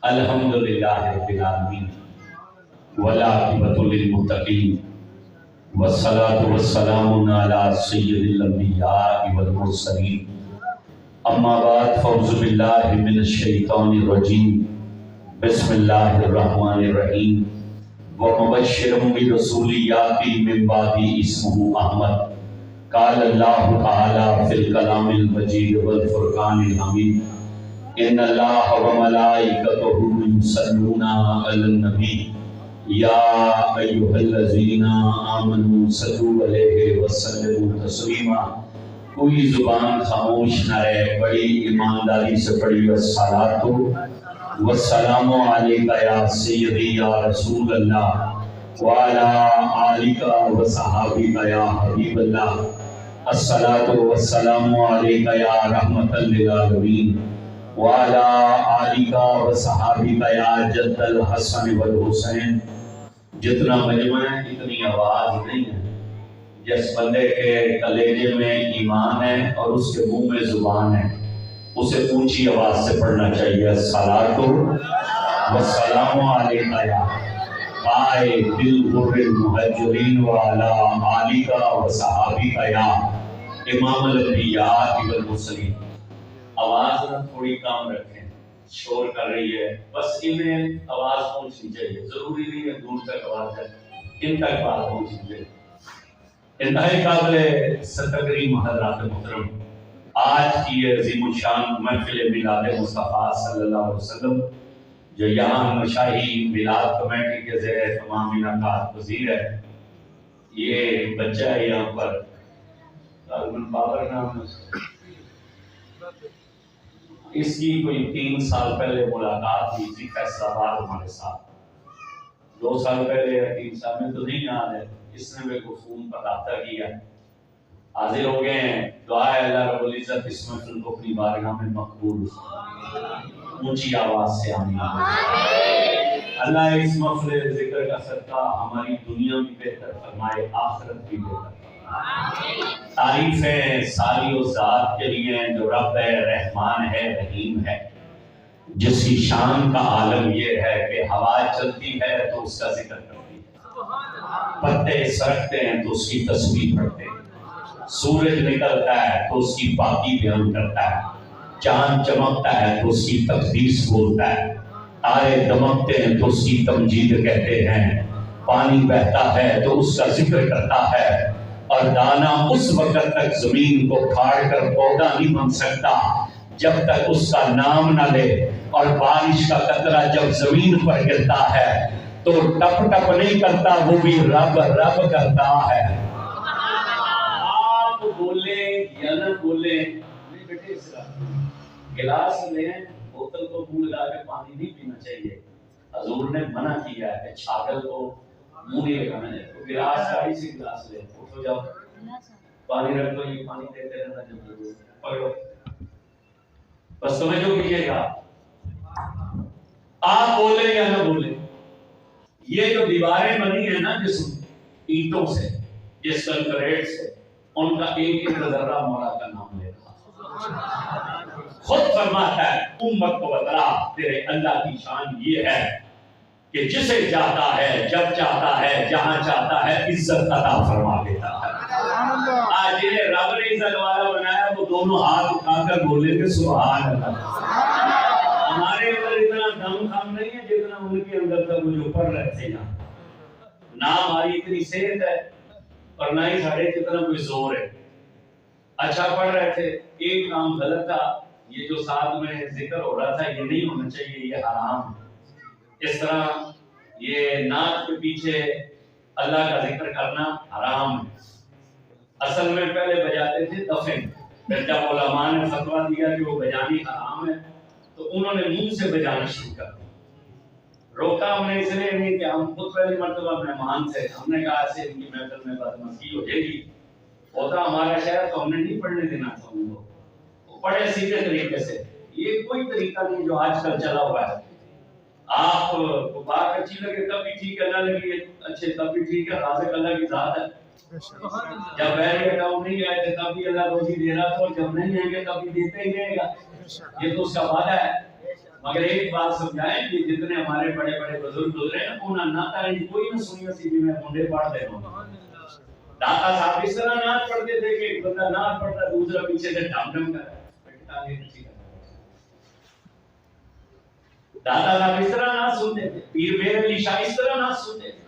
الحمدللہ رب العالمین والعاقبۃ للمتقین والصلاۃ والسلام علی سید الانبیاء والمرسلین اما بعد فاعوذ باللہ من الشیطان الرجیم بسم اللہ الرحمن الرحیم ومبشرا برسول یاتی من بعدی اسمہ احمد قال اللہ تعالی فی الکلام المجید والفرقان الحمید ان اللہ وملائکتہ یصلون علی النبی یا ایھا الذین آمنوا صلوا علیہ وسلموا تسلیما۔ کوئی زبان خاموش نہ رہے، بڑی ایمانداری سے پڑھی الصلاۃ والسلام علیک یا سیدی یا رسول اللہ وعلی آلک وصحابک یا حبیب اللہ۔ الصلاۃ والسلام علیک یا رحمۃ للعالمین وعلی آلک وصحابک یا جد الحسن والحسین۔ جتنا مجمع ہے اتنی آواز نہیں ہے۔ جس بندے کے کلیجے میں ایمان ہے اور اس کے منہ میں زبان ہے اسے اونچی آواز سے پڑھنا چاہیے الصلاۃ والسلام علیک یا قائد بالغر المہجرین وعلی آلک وصحابک یا امام الانبیاء والمرسلین۔ آواز نہ تھوڑی کام رکھیں، شور کر رہی ہے، بس انہیں آواز پہنچنی چاہیے، ضروری نہیں ہے دور تک آواز جائے، ان تک بات پہنچنی چاہیے۔ انتہائی قابل ستگریم حضرات محترم، آج کی یہ عظیم الشان محفل میلاد مصطفیٰ صلی اللہ علیہ وسلم جو یہاں مشاہی میلاد کمیٹی کے زیر اہتمام انعقاد پذیر ہے، یہ بچہ ہے یہاں پر بابر نام ہے، اس کی کوئی 3 سال پہلے ملاقات ہوئی تھی فیصل آباد ہمارے ساتھ۔ 2 سال پہلے یا 3 سال میں تو نہیں یاد ہے، اس نے میرے کو فون پر رابطہ کیا، حاضر ہو گئے ہیں۔ دعا ہے اللہ رب العزت اس محفل کو اپنی بارگاہ میں مقبول اونچی آواز سے آمین۔ اللہ اس محفل ذکر کا صدقہ ہماری دنیا بھی بہتر فرمائے، آخرت بھی بہتر۔ تعریفیں ساری و ذات کے لیے جو رب ہے، رحمان ہے، رحیم ہے، جس کی شان کا عالم یہ ہے کہ ہوا چلتی ہے تو اس کا ذکر کرتی ہے، پتے سرکتے ہیں تو اس کی تسبیح پڑھتے ہیں، سورج نکلتا ہے تو اس کی پاکی بیان کرتا ہے، چاند چمکتا ہے تو اس کی تقدیس بولتا ہے، تارے دمکتے ہیں تو اس کی تمجید کہتے ہیں، پانی بہتا ہے تو اس کا ذکر کرتا ہے، اور دانا اس وقت تک زمین کو پھاڑ کر پودا نہیں بن سکتا جب تک اس کا نام نہ لے، اور بارش کا قطرہ جب زمین پر گرتا ہے تو ٹپ ٹپ نہیں کرتا، وہ بھی رب رب کرتا ہے۔ آپ بولیں یا نہ بولیں، بیٹے اس طرح گلاس لیں، بوتل کو منہ لگا کے پانی نہیں پینا چاہیے۔ حضور نے منع کیا ہے کہ چھاگل کو منہ نہیں لگانا ہے، تو گلاس ساری سی گلاس لے، اٹھو جاؤ پانی رکھ لو، یہ پانی دیتے رہنا جب ضرورت پکڑو، بس توجہ کیجیے گا۔ آپ بولیں یا نہ بولیں، یہ جو دیواریں بنی ہیں نا جس اینٹوں سے، جس کنکریٹ سے، ان کا ایک ایک ذرہ مولا کا نام لے رہا، خود فرماتا ہے امت کو بتلا تیرے اللہ کی شان یہ ہے کہ جسے چاہتا ہے، جب چاہتا ہے، جہاں چاہتا ہے عزت عطا فرما دیتا ہے۔ آج جنہیں رب نے عزت والا بنایا وہ دونوں ہاتھ اٹھا کر بولیں گے سبحان اللہ۔ ہمارے اندر اتنا دم خم نہیں ہے جتنا ان کے اندر تھا، وہ جو پڑھ رہے تھے نہ ہماری اتنی صحت ہے اور نہ ہی ساڑھے جتنا کوئی زور ہے، اچھا پڑھ رہے تھے، ایک کام غلط تھا، یہ جو ساتھ میں ذکر ہو رہا تھا یہ نہیں ہونا چاہیے، یہ حرام ہے۔ اس طرح یہ نعت کے پیچھے اللہ کا ذکر کرنا حرام ہے۔ اصل میں پہلے بجاتے تھے دفن، پھر جب علماء نے فتویٰ دیا کہ وہ بجانی حرام ہے تو انہوں نے منہ سے بجانا شروع کر دیا۔ روکا ہم نے اس لیے نہیں کہ ہم خود پہلی مرتبہ مہمان تھے، ہم نے کہا ایسے ان کی محفل میں بدمزگی ہو جائے گی، ہوتا ہمارا شہر تو ہم نے نہیں پڑھنے دینا تھا ان کو، پڑھے سیدھے طریقے سے۔ یہ کوئی طریقہ نہیں جو آج کل چلا ہوا ہے، آپ کو بات اچھی لگے تب بھی ٹھیک ہے، نہ لگے اچھے تب بھی ٹھیک ہے، رازق اللہ کی ذات ہے۔ جب بحری اکاؤنٹ نہیں آئے تھے تب بھی اللہ روزی دے رہا تھا، اور جب نہیں آئیں گے تب بھی دیتے ہی رہے گا، یہ تو اس کا وعدہ ہے۔ مگر ایک بات سمجھائیں کہ جتنے ہمارے بڑے بڑے بزرگ گزرے ہیں انہوں ناتا کوئی نہ سنیا سی جی میں منڈے پڑھ دے رہا داتا صاحب اس طرح نعت پڑھتے تھے کہ ایک بندہ نعت پڑھتا دوسرا پیچھے سے ڈھم ڈھم کر رہا ہے. داتا صاحب اس طرح نعت سنتے تھے, پیر میر علی شاہ اس طرح نعت سنتے تھے,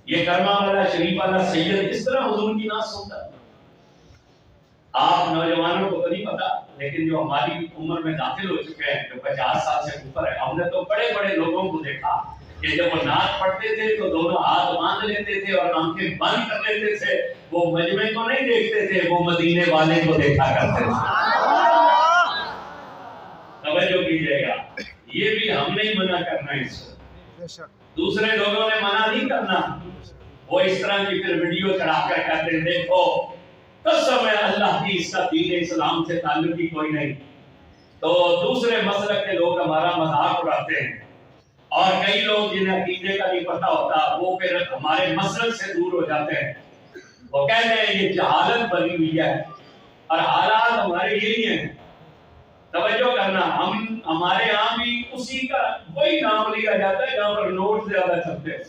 یہ کرما والا شریف والا سید اس طرح حضور کی نعت سنتا. آپ نوجوانوں کو تو نہیں پتا, لیکن جو ہماری عمر میں داخل ہو چکے ہیں, جو 50 سال سے اوپر ہے, ہم نے تو بڑے بڑے لوگوں کو دیکھا کہ جب وہ نعت پڑھتے تھے تو دونوں ہاتھ باندھ لیتے تھے اور آنکھیں بند کر لیتے تھے. وہ مجمع کو نہیں دیکھتے تھے, وہ مدینے والے کو دیکھا کرتے تھے. توجہ کیجیے گا, یہ بھی ہم نہیں منع کرنا, اس کو دوسرے لوگوں نے منع نہیں کرنا. وہ اس طرح کی پھر ویڈیو چڑھا کر کہتے ہیں دیکھو قسم ہے اللہ کی اس کا دین اسلام سے تعلق ہی کوئی نہیں. تو دوسرے مسلک کے لوگ ہمارا مذاق اڑاتے ہیں, اور کئی لوگ جنہیں عقیدے کا نہیں پتہ ہوتا وہ پھر ہمارے مسلک سے دور ہو جاتے ہیں. وہ کہتے ہیں یہ جہالت بنی ہوئی ہے, اور حالات ہمارے یہی ہیں. توجہ کرنا, ہمارے ہاں بھی اسی کا وہی نام لیا جاتا ہے جہاں پر نوٹ زیادہ چلتے ہیں.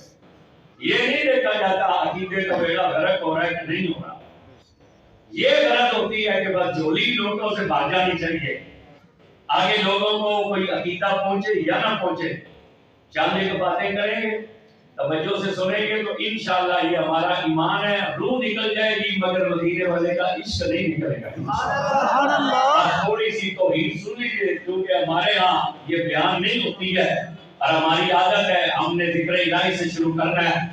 یہ نہیں دیکھا جاتا عقیدے کا بیڑا غرق ہو رہا ہے کہ نہیں ہو رہا. یہ غلط ہوتی ہے کہ بس جھولی نوٹوں سے بھاگ جانی چاہیے, آگے لوگوں کو کوئی عقیدہ پہنچے یا نہ پہنچے, چاندے کی باتیں کریں گے, توجہ سے سنیں گے تو انشاءاللہ یہ ہمارا ایمان ہے. روح نکل جائے گی مگر مدینے والے کا عشق نہیں نکلے گا. سبحان اللہ. تھوڑی سی توحید سن لیجیے, کیونکہ ہمارے ہاں یہ بیان نہیں ہوتی ہے اور ہماری عادت ہے ہم نے ذکر الہی سے شروع کرنا ہے.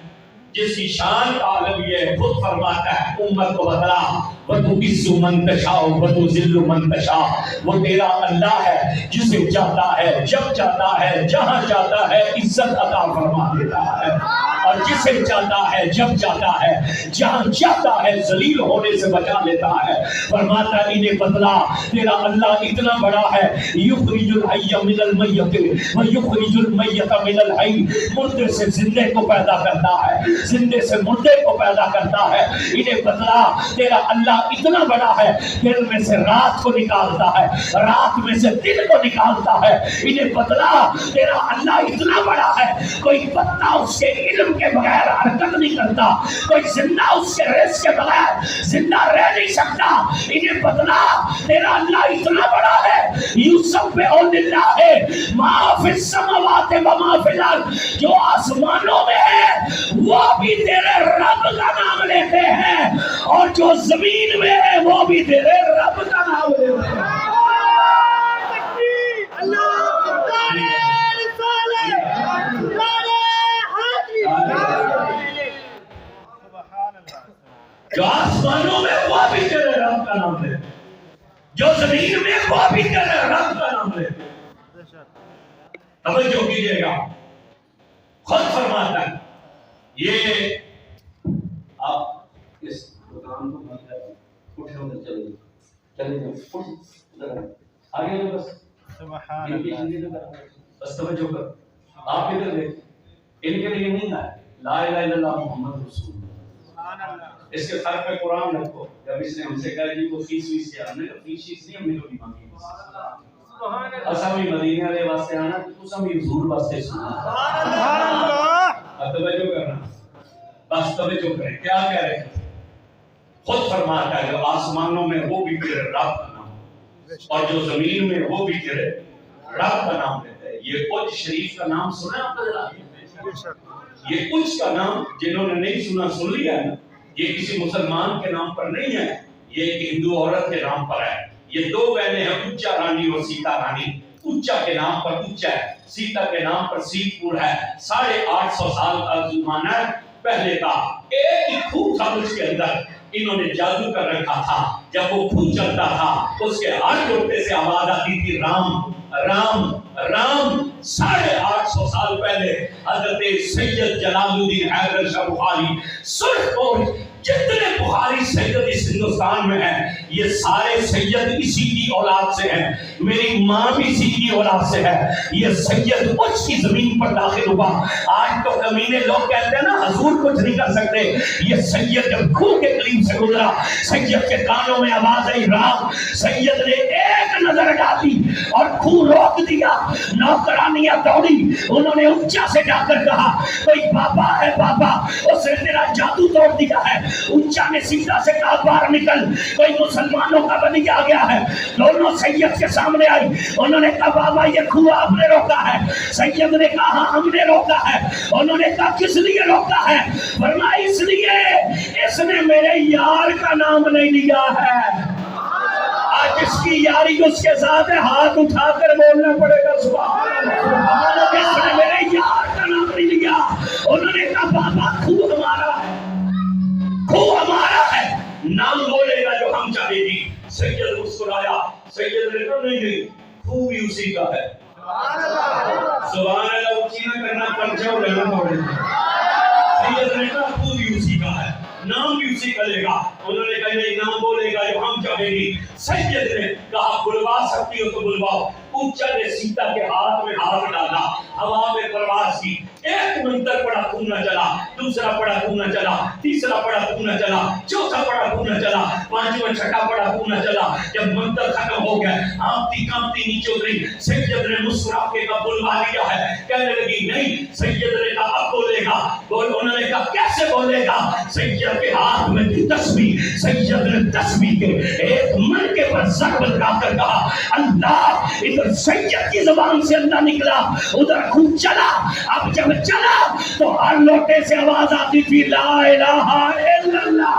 جس کی شان کا عالم یہ خود فرماتا ہے امت کو بدلا وَتُعِزُّ مَن تَشَاءُ وَتُذِلُّ مَن تَشَاءُ. وہ تیرا اللہ ہے جسے چاہتا ہے جب چاہتا ہے جہاں چاہتا ہے عزت عطا فرما دیتا ہے, اور جسے چاہتا ہے جب چاہتا ہے جہاں چاہتا ہے ذلیل ہونے سے بچا لیتا ہے. فرماتا ہے انہیں بدلا تیرا اللہ اتنا بڑا ہے, یخرج الحی من المیت ویخرج المیت من الحی. مردے سے زندے کو پیدا کرتا ہے, زندے سے مردے کو پیدا کرتا ہے. انہیں بدلا تیرا اللہ اتنا بڑا ہے, دن میں سے رات کو نکالتا ہے, رات میں سے دن کو نکالتا ہے. انہیں بدلا تیرا اللہ اتنا بڑا ہے, کوئی پتا اس کے علم کے بغیر حرکت نہیں کرتا, کوئی زندہ اس کے رزق کے بغیر زندہ رہ نہیں سکتا. انہیں بدلا تیرا اللہ اتنا بڑا ہے, یسبح للہ ما فی السماوات و ما فی الارض. جو آسمانوں میں ہے وہ بھی تیرے رب کا نام لیتے ہیں, اور جو زمین میں ہے وہ بھی تیرے رب کا نام لیتے ہیں. جو آسمانوں میں وہ بھی تیرے رب کا نام لیتے ہیں, جو زمین میں وہ بھی تیرے رب کا نام لیتے ہیں. توجہ کیجیے گا, خود فرماتا ہے یہ آپ اس پروگرام کو بند کریں, اٹھے ادھر چلے چلے جاؤ آگے جو بس سبحان اللہ. بس توجہ کر, آپ ادھر دیکھ, ان کے لیے نہیں ہے لا الہ الا اللہ محمد رسول اللہ. اس کے سر پہ قرآن رکھو. جب اس نے ہم سے کہا جی وہ فیس ویس کیا, ہم نے کہا فیس نہیں, ہم نے کبھی مانگی. اسا بھی مدینے والے واسطے آنا, تو بھی حضور واسطے سنا. سبحان اللہ. توجہ کرنا, بس توجہ کریں کیا کہہ رہے ہیں. خود فرماتا ہے جو آسمانوں میں وہ بھی تیرے رب کا نام, اور جو زمین میں وہ بھی تیرے رب کا نام لیتے ہیں. یہ کچھ شریف کا نام سنا آپ نے, یہ کچھ کا نام جنہوں نے نہیں سنا سن لیا ہے. یہ کسی مسلمان کے نام پر نہیں ہے, یہ ایک ہندو عورت کے نام پر ہے. یہ دو بہنیں ہیں, اچا رانی اور سیتا رانی. اچا کے نام پر اچا ہے, سیتا کے نام پر سیت پور ہے. 850 سال کا زمانہ ہے پہلے کا. ایک ہی کھو تھا اس کے اندر, انہوں نے جادو کر رکھا تھا. جب وہ کھو چلتا تھا اس کے ہر ٹوٹے سے آواز آتی تھی رام رام رام. 850 سال پہلے حضرت سید جلال الدین حیدر شاہ بخاری سرخ اور جتنے بخاری سید اس ہندوستان میں ہیں یہ سارے سید اسی کی اولاد سے ہیں. میری ماں بھی اسی کی اولاد سے ہے. یہ سید اس کی زمین پر داخل ہوا. آج تو کمینے لوگ کہتے ہیں نا حضور کچھ نہیں کر سکتے. یہ سید جب کھو کے قریب سے گزرا, سید کے کانوں میں آواز آئی رام. سید نے ایک نظر ڈالی اور خون روک دیا. نوکرانیاں دوڑی, انہوں نے اونچا سے جا کر کہا کوئی بابا ہے بابا, اس نے تیرا جادو توڑ دیا ہے. اونچا نے سیدھا سے کہا باہر نکل, کوئی مسلمانوں کا بنی آ گیا ہے. دونوں سید کے سامنے آئی, انہوں نے کہا بابا یہ کنواں آپ نے روکا ہے. سید نے کہا ہاں ہم نے روکا ہے. انہوں نے کہا کس لیے روکا ہے؟ فرمایا اس لیے اس نے میرے یار کا نام نہیں لیا ہے. آج اس کی یاری اس کے ساتھ ہے, ہاتھ اٹھا کر بولنا پڑے گا سبحان اللہ. اس نے میرے یار کا نام نہیں لیا. انہوں نے کہا بابا خو ہمارا ہے, خو ہمارا ہے, نام بولے گا جو ہم چاہے گی. سید مسکرایا. سید نے کہا نہیں خو بھی اسی کا ہے. سبحان اللہ. اونچی نہ کرنا, پرچہ اڑانا پڑے گا. سید نے کہا خو بھی اسی کا ہے, نام بھی اسی کا لے گا. انہوں نے کہا نہیں نام بولے گا جو ہم چاہیں گی. سید نے کہا بلوا سکتی ہو تو بلواؤ. اونچا نے سیتا کے ہاتھ میں ہاتھ ڈالا, ہوا میں پرواز کی. ایک منتر پڑا خون نہ چلا, دوسرا پڑا خون نہ چلا, تیسرا پڑا خون نہ چلا, چوتھا پڑا خون نہ چلا, پانچواں چھٹا پڑا خون نہ چلا. جب منتر ختم ہو گیا, آمتی کامتی نیچے اتری. سید نے مسکرا کے کہا بلوا لیا ہے. کہنے لگی نہیں. سید نے کہا اب بولے گا. انہوں نے کہا کیسے بولے گا؟ سید کے ہاتھ میں تھی تسبیح. سید نے تسبیح کے ایک منکے پر ضرب لگا کر کہا اللہ. ادھر سید کی زبان سے اللہ نکلا, ادھر خون چلا. اب جب چلا تو ہر لوٹے سے آواز آتی تھی لا الہ الا اللہ.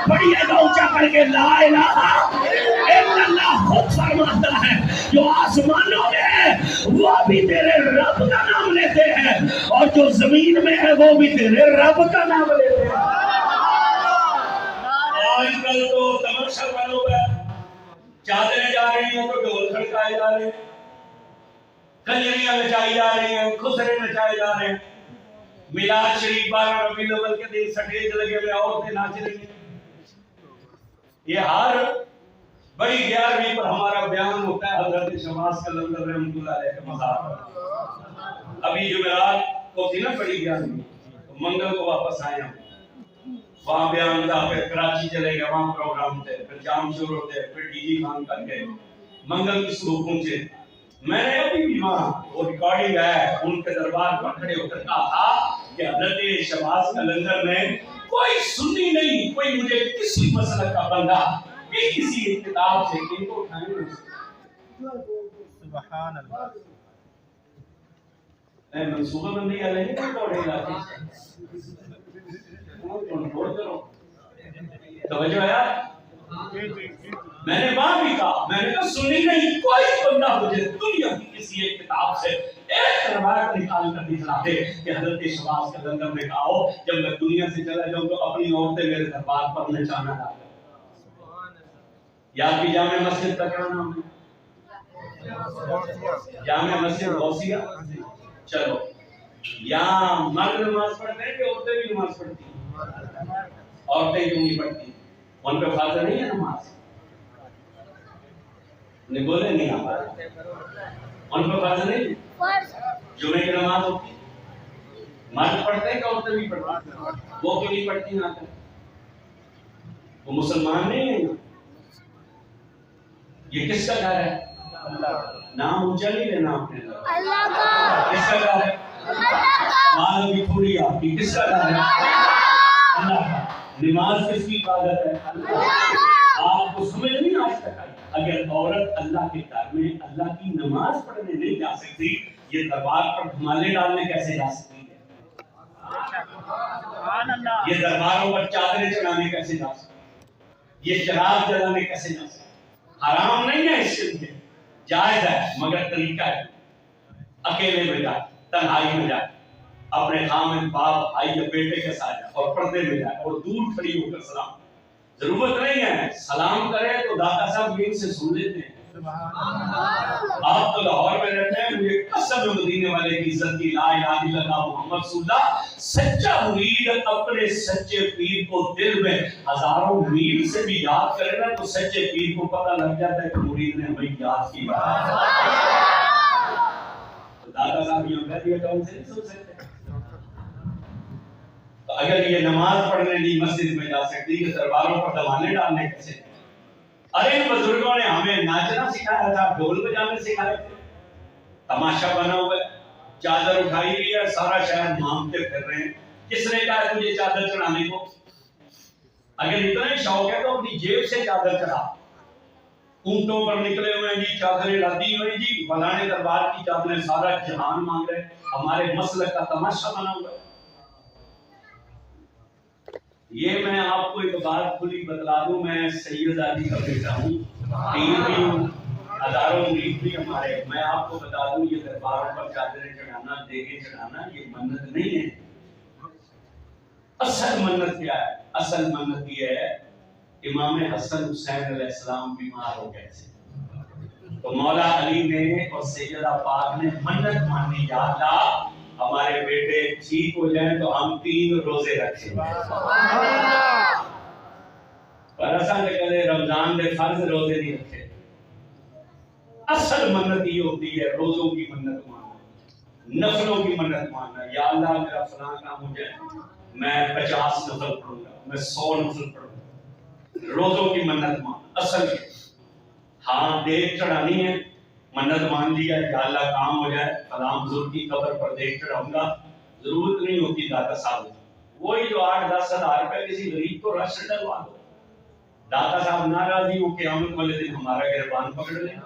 پڑھیے گا اونچا کر کے لا الہ الا اللہ. خود فرماتا ہے جو آسمانوں میں ہے وہ بھی تیرے رب کا نام لیتے ہیں, اور جو زمین میں ہے وہ بھی تیرے رب کا نام لیتے ہیں. آج کل تو تماشا بن ہو گیا, چادریں جا رہی ہیں تو ڈھول کھڑکائے جا رہے ہیں, کنجریاں نچائی جا رہی ہیں, خسرے نچائے جا رہے ہیں. میلاد شریف 12 ربیع الاول کے دن سٹیج لگے ہوئے عورتیں ناچ رہی ہیں. یہ ہر بڑی 11ویں پر ہمارا بیان ہوتا ہے حضرت شماس قلندر رحمۃ اللہ علیہ کے مزار پر. ابھی جمعرات کو تھی نا بڑی 11ویں, منگل کو واپس آئے ہم. وہاں بیان تھا, پھر کراچی چلے گئے, وہاں پروگرام تھے, پھر جام شروع ہوتے, پھر ڈی جی خان کر گئے, منگل کی صبح پہنچے. میں نے ابھی بھی وہاں وہ ریکارڈنگ ہے ان کے دربار پر کھڑے ہو کر کہا تھا کہ حضرت شماس قلندر میں کوئی سنی نہیں, کوئی مجھے کسی مسلک کا بندہ بھی کسی ایک کتاب سے ان کو اٹھائیں نہیں. سبحان اللہ. اے منصوبہ بندی علیہ نہیں توڑے علاقے سے کنٹرول کرو. توجہ ہے. میں نے وہاں بھی کہا, میں نے کہا سنی نہیں کوئی بندہ مجھے دنیا کی کسی ایک کتاب سے ایک روایت نکال کر دکھلا دے کہ حضرت شماس قلندر نے کہا ہو جب میں دنیا سے چلا جاؤں تو اپنی عورتیں میرے دربار پر نچانا ڈالیں. یاد بھی جامع مسجد کا کیا نام ہے؟ جامع مسجد غوثیہ. چلو یہاں مرد نماز پڑھتے ہیں کہ عورتیں بھی نماز پڑھتی ہیں؟ عورتیں کیوں نہیں پڑھتی؟ ان پہ فرض نہیں ہے نماز؟ نہیں بولے نہیں ہمارے ان پہ فرض نہیں ہے. جمعے کی نماز ہوتی ہے, مرد پڑھتے ہیں کہ عورتیں بھی پڑھتی ہیں؟ وہ کیوں نہیں پڑھتی یہاں تک؟ وہ مسلمان نہیں ہیں. یہ کس کا گھر ہے؟ نام اونچا نہیں لینا اپنے اللہ کا. کس کا گھر ہے؟ مال بھی تھوڑی آپ کی. کس کا گھر ہے؟ اللہ کا. نماز کس کی عبادت ہے؟ آپ کو سمجھ نہیں آج تک آئی. اگر عورت اللہ کے گھر میں اللہ کی نماز پڑھنے نہیں جا سکتی, یہ دربار پر دھمالے ڈالنے کیسے جا سکتی ہے؟ یہ درباروں پر چادریں چڑھانے کیسے جا سکتی ہے؟ یہ چراغ جلانے کیسے جا سکتی ہے؟ حرام نہیں ہے اس کے لیے, جائز ہے, مگر طریقہ ہے. اکیلے میں جائے, تنہائی میں جائے, اپنے خامد باپ بھائی یا بیٹے کے ساتھ جائے, اور پردے میں جائے, اور دور کھڑی ہو کر سلام. ضرورت نہیں ہے سلام کرے تو دادا صاحب یہیں سے سن لیتے ہیں. آپ تو لاہور میں رہتے ہیں, مجھے قسم ہے مدینے والے کی عزت کی, لا الہ الا اللہ محمد رسول اللہ. سچا مرید اپنے سچے پیر کو دل میں ہزاروں میل سے بھی یاد کرے نا تو سچے پیر کو پتہ لگ جاتا ہے کہ مرید نے ہمیں یاد کی. دادا صاحب یوں کہہ دیا تو ہم سے نہیں سن سکتے. تو اگر یہ نماز پڑھنے نہیں مسجد میں جا سکتی, یہ درباروں پر دمانے ڈالنے کیسے؟ ارے ان بزرگوں نے ہمیں ناچنا سکھایا تھا، ڈھول بجانے سکھائے تھے، تماشا بنا ہوا ہے، چادر اٹھائی ہوئی ہے، سارا شہر مانگتے پھر رہے ہیں۔ کس نے کہا تجھے چادر چڑھانے کو؟ اگر اتنا ہی شوق ہے تو اپنی جیب سے چادر چڑھا۔ اونٹوں پر نکلے ہوئے جی، چادریں لادی ہوئی جی، فلانے دربار کی چادریں، سارا جہان مانگ رہے، ہمارے مسلک کا تماشا بنا ہوا ہے۔ یہ میں آپ کو ایک بات کھلی بتلا دوں، میں سید علی کا بیٹا ہوں، پیر بھی ہوں، ہزاروں مرید بھی ہمارے۔ میں آپ کو بتا دوں یہ درباروں پر چادریں چڑھانا، دیگیں چڑھانا یہ منت نہیں ہے۔ اصل منت کیا ہے؟ اصل منت یہ ہے، امام حسن حسین علیہ السلام بیمار ہو گئے تھے تو مولا علی نے اور سیدہ پاک نے منت مانی، یا اللہ ہمارے بیٹے ٹھیک ہو جائیں تو ہم 3 روزے رکھیں۔ پر ایسا کہ کہتے رمضان دے فرض روزے نہیں رکھے۔ اصل منت یہ ہوتی ہے روزوں کی منت ماننا، نفلوں کی منت ماننا۔ یا اللہ میرا فلاں کام ہو جائے، میں 50 نفل پڑھوں گا، میں 100 نفل پڑھوں گا۔ روزوں کی منت مان اصل ہے۔ ہاں دیگ چڑھانی ہے، منت مان لیا یا اللہ کام ہو جائے، فلاں بزرگ کی قبر پر دیگ چڑھاؤں گا، ضرورت نہیں ہوتی داتا صاحب، وہی جو 8-10 ہزار روپے کسی غریب کو راشن ڈلوا دو، داتا صاحب ناراضی ہو قیامت والے دن ہمارا گربان پکڑ لیں۔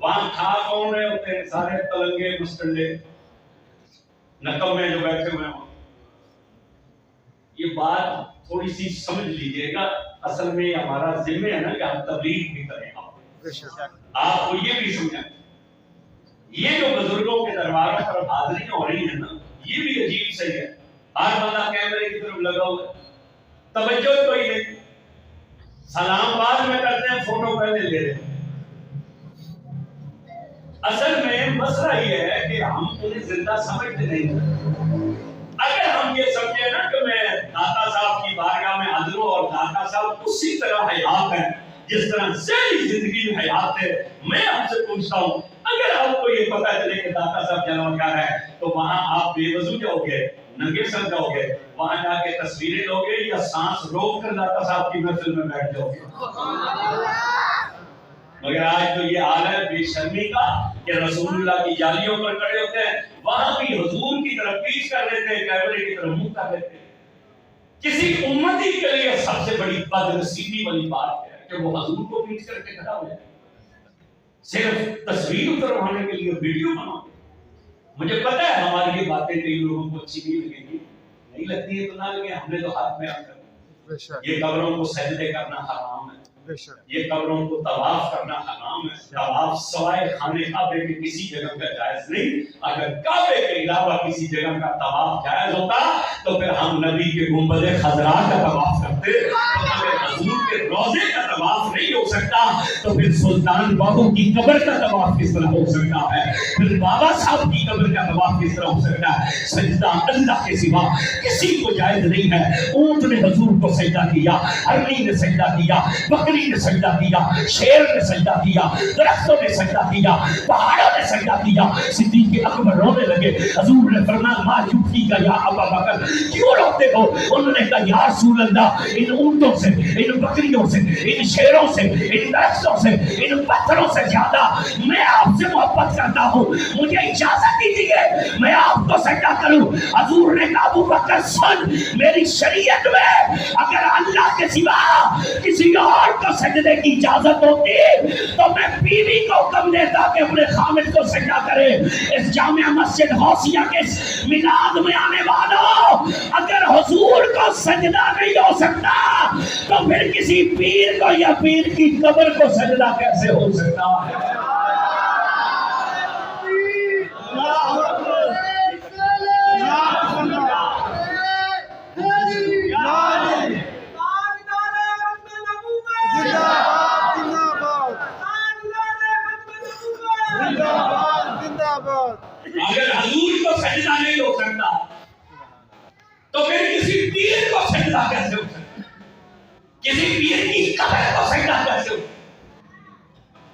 وہاں کھا کون رہے ہوتے ہیں؟ سارے تلنگے مسٹنڈے نقب میں جو بیٹھے ہوئے ہیں۔ یہ بات تھوڑی سی سمجھ لیجئے گا، اصل میں ہمارا ذمہ ہے نا کہ ہم تبلیغ بھی کریں، آپ کو یہ بھی سمجھیں۔ یہ جو بزرگوں کے درباروں پر حاضری ہو رہی ہے نا، یہ بھی عجیب صحیح ہے۔ ہر بندہ کیمرے کی طرف لگا ہوا ہے، توجہ کوئی نہیں، سلام بعد میں کرتے ہیں، فوٹو پہلے لے رہے ہیں۔ اصل میں مسئلہ یہ ہے کہ ہم انہیں زندہ سمجھتے نہیں۔ اگر ہم یہ سمجھے نا کہ میں داتا صاحب کی بارگاہ میں حاضر ہوں اور داتا صاحب اسی طرح حیات ہے جس طرح ذہنی زندگی میں حیات ہے، میں آپ سے پوچھتا ہوں اگر آپ کو یہ پتا چلے کہ داتا صاحب جلوہ کار ہے تو وہاں آپ بے وضو جاؤ گے، ننگے سر جاؤ گے، وہاں جا کے تصویریں لو گے، یا سانس روک کر داتا صاحب کی محفل میں بیٹھ جاؤ گے؟ مگر آج تو یہ حال ہے بے شرمی کا کہ رسول اللہ کی جالیوں پر کھڑے ہوتے ہیں، وہاں بھی حضور کی طرف پیچھ کر لیتے ہیں، کیمرے کی طرف منہ کر لیتے ہیں۔ کسی امتی کے لیے سب سے بڑی بد نصیبی والی بات ہے کہ وہ حضور کو پیچھ کر کے کھڑا ہو جائے، صرف تصویر اتروانے کے لیے ویڈیو بناؤ۔ مجھے پتا ہے ہماری یہ باتیں کئی لوگوں کو اچھی نہیں لگیں گی، نہیں لگتی ہے تو نہ لگے، ہم نے تو ہاتھ میں آ کر یہ قبروں کو سجدے کرنا حرام ہے، یہ قبروں کو طواف کرنا حرام ہے۔ طواف سوائے خانے کعبے کے کسی جگہ کا جائز نہیں۔ اگر کعبے کے علاوہ کسی جگہ کا طواف جائز ہوتا تو پھر ہم نبی کے گنبد خضرا کا طواف کرتے، اگر حضور کے روضے کا طواف نہیں ہو سکتا تو پھر سلطان باہو کی قبر کا طواف کس طرح ہو سکتا ہے؟ پھر بابا صاحب کی قبر کا طواف کس طرح ہو سکتا ہے؟ سجدہ اللہ کے سوا کسی کو جائز نہیں ہے۔ اونٹ نے حضور کو سجدہ کیا، ہرنی نے سجدہ کیا، بکری نے سجدہ کیا، شیر نے سجدہ کیا، درختوں نے سجدہ کیا، پہاڑوں نے سجدہ کیا۔ صدیق اکبر رونے لگے، حضور نے فرمایا ما یبکی کا یا ابا بکر، کیوں روتے ہو؟ انہوں نے کہا یا رسول اللہ ان اونٹوں سے، ان بکریوں سے، ان شیروں سے، ان درختوں سے، ان پتھروں سے زیادہ میں آپ سے محبت کرتا ہوں، مجھے اجازت دیجیے میں آپ کو سجدہ کروں۔ حضور نے کہا ابو بکر سن، میری شریعت میں اگر اللہ کے سوا کسی اور کو سجدے کی اجازت ہوتی تو میں بیوی کو حکم دیتا کہ اپنے خامد کو سجدہ کرے۔ اس جامع مسجد غوثیہ کے میلاد میں آنے والوں، اگر حضور کو سجدہ نہیں ہو سکتا تو پھر کسی پیر کو یا پیر کی قبر کو سجدہ کیسے ہو سکتا ہے؟ اگر حضور کو سجدہ نہیں ہو سکتا تو پھر کسی پیر کو سجدہ کیسے ہو سکتا؟ کسی پیر کی قبر کو سجدہ کیسے ہو سکتا؟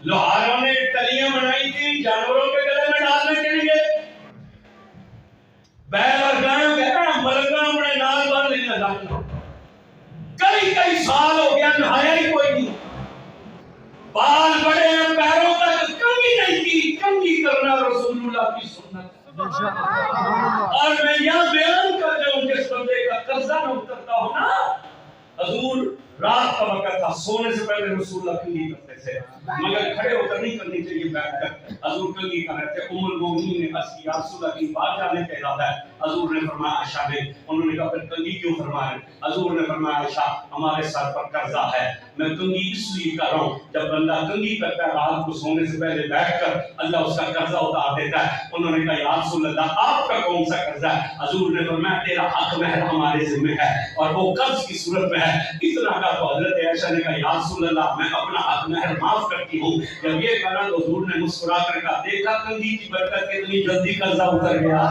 لوہاروں نے تلیاں بنائی تھی جانوروں کے گلے میں ڈالنے کے لیے، بیل اور گایوں کہتا ہے ملکہ اپنے نال باندھ لینا جانتا، کئی کئی سال ہو گیا نہایا ہی کوئی نہیں، بال بڑے ہیں پیروں تک، کنگھی نہیں کی، کنگھی کرنا رسول اللہ کی سنت۔ اور میں یہاں بیان کر رہا ہوں جس بندے کا قرضہ نہ اترتا ہو نا، حضور رات کا وقت تھا، سونے سے پہلے رسول اللہ کنگھی کرتے تھے، مگر کھڑے ہو کر نہیں کرنی چاہیے، بیٹھ کر حضور کنگھی کر رہے تھے۔ ام المؤمنین نے عرض کیا رسول اللہ کی بات جانے کا ارادہ ہے؟ حضور نے فرمایا عائشہ نے، انہوں نے کہا پھر کنگھی کیوں فرمایا؟ حضور نے فرمایا عائشہ ہمارے سر پر قرضہ ہے، میں کنگھی اس لیے کر رہا ہوں، جب بندہ کنگھی کرتا ہے رات کو سونے سے پہلے بیٹھ کر اللہ اس کا قرضہ اتار دیتا ہے۔ انہوں نے کہا یا رسول اللہ آپ کا کون سا قرضہ ہے؟ حضور نے فرمایا تیرا حق مہر ہمارے ذمہ ہے، اور وہ قرض کی صورت میں ہے۔ اتنا کہا تو حضرت عائشہ نے کہا یا رسول اللہ میں اپنا حق مہر معاف کرتی ہوں۔ جب یہ کہا تو حضور نے مسکرا کر کہا دیکھا کنگھی کی برکت کتنی جلدی قرضہ اتر گیا۔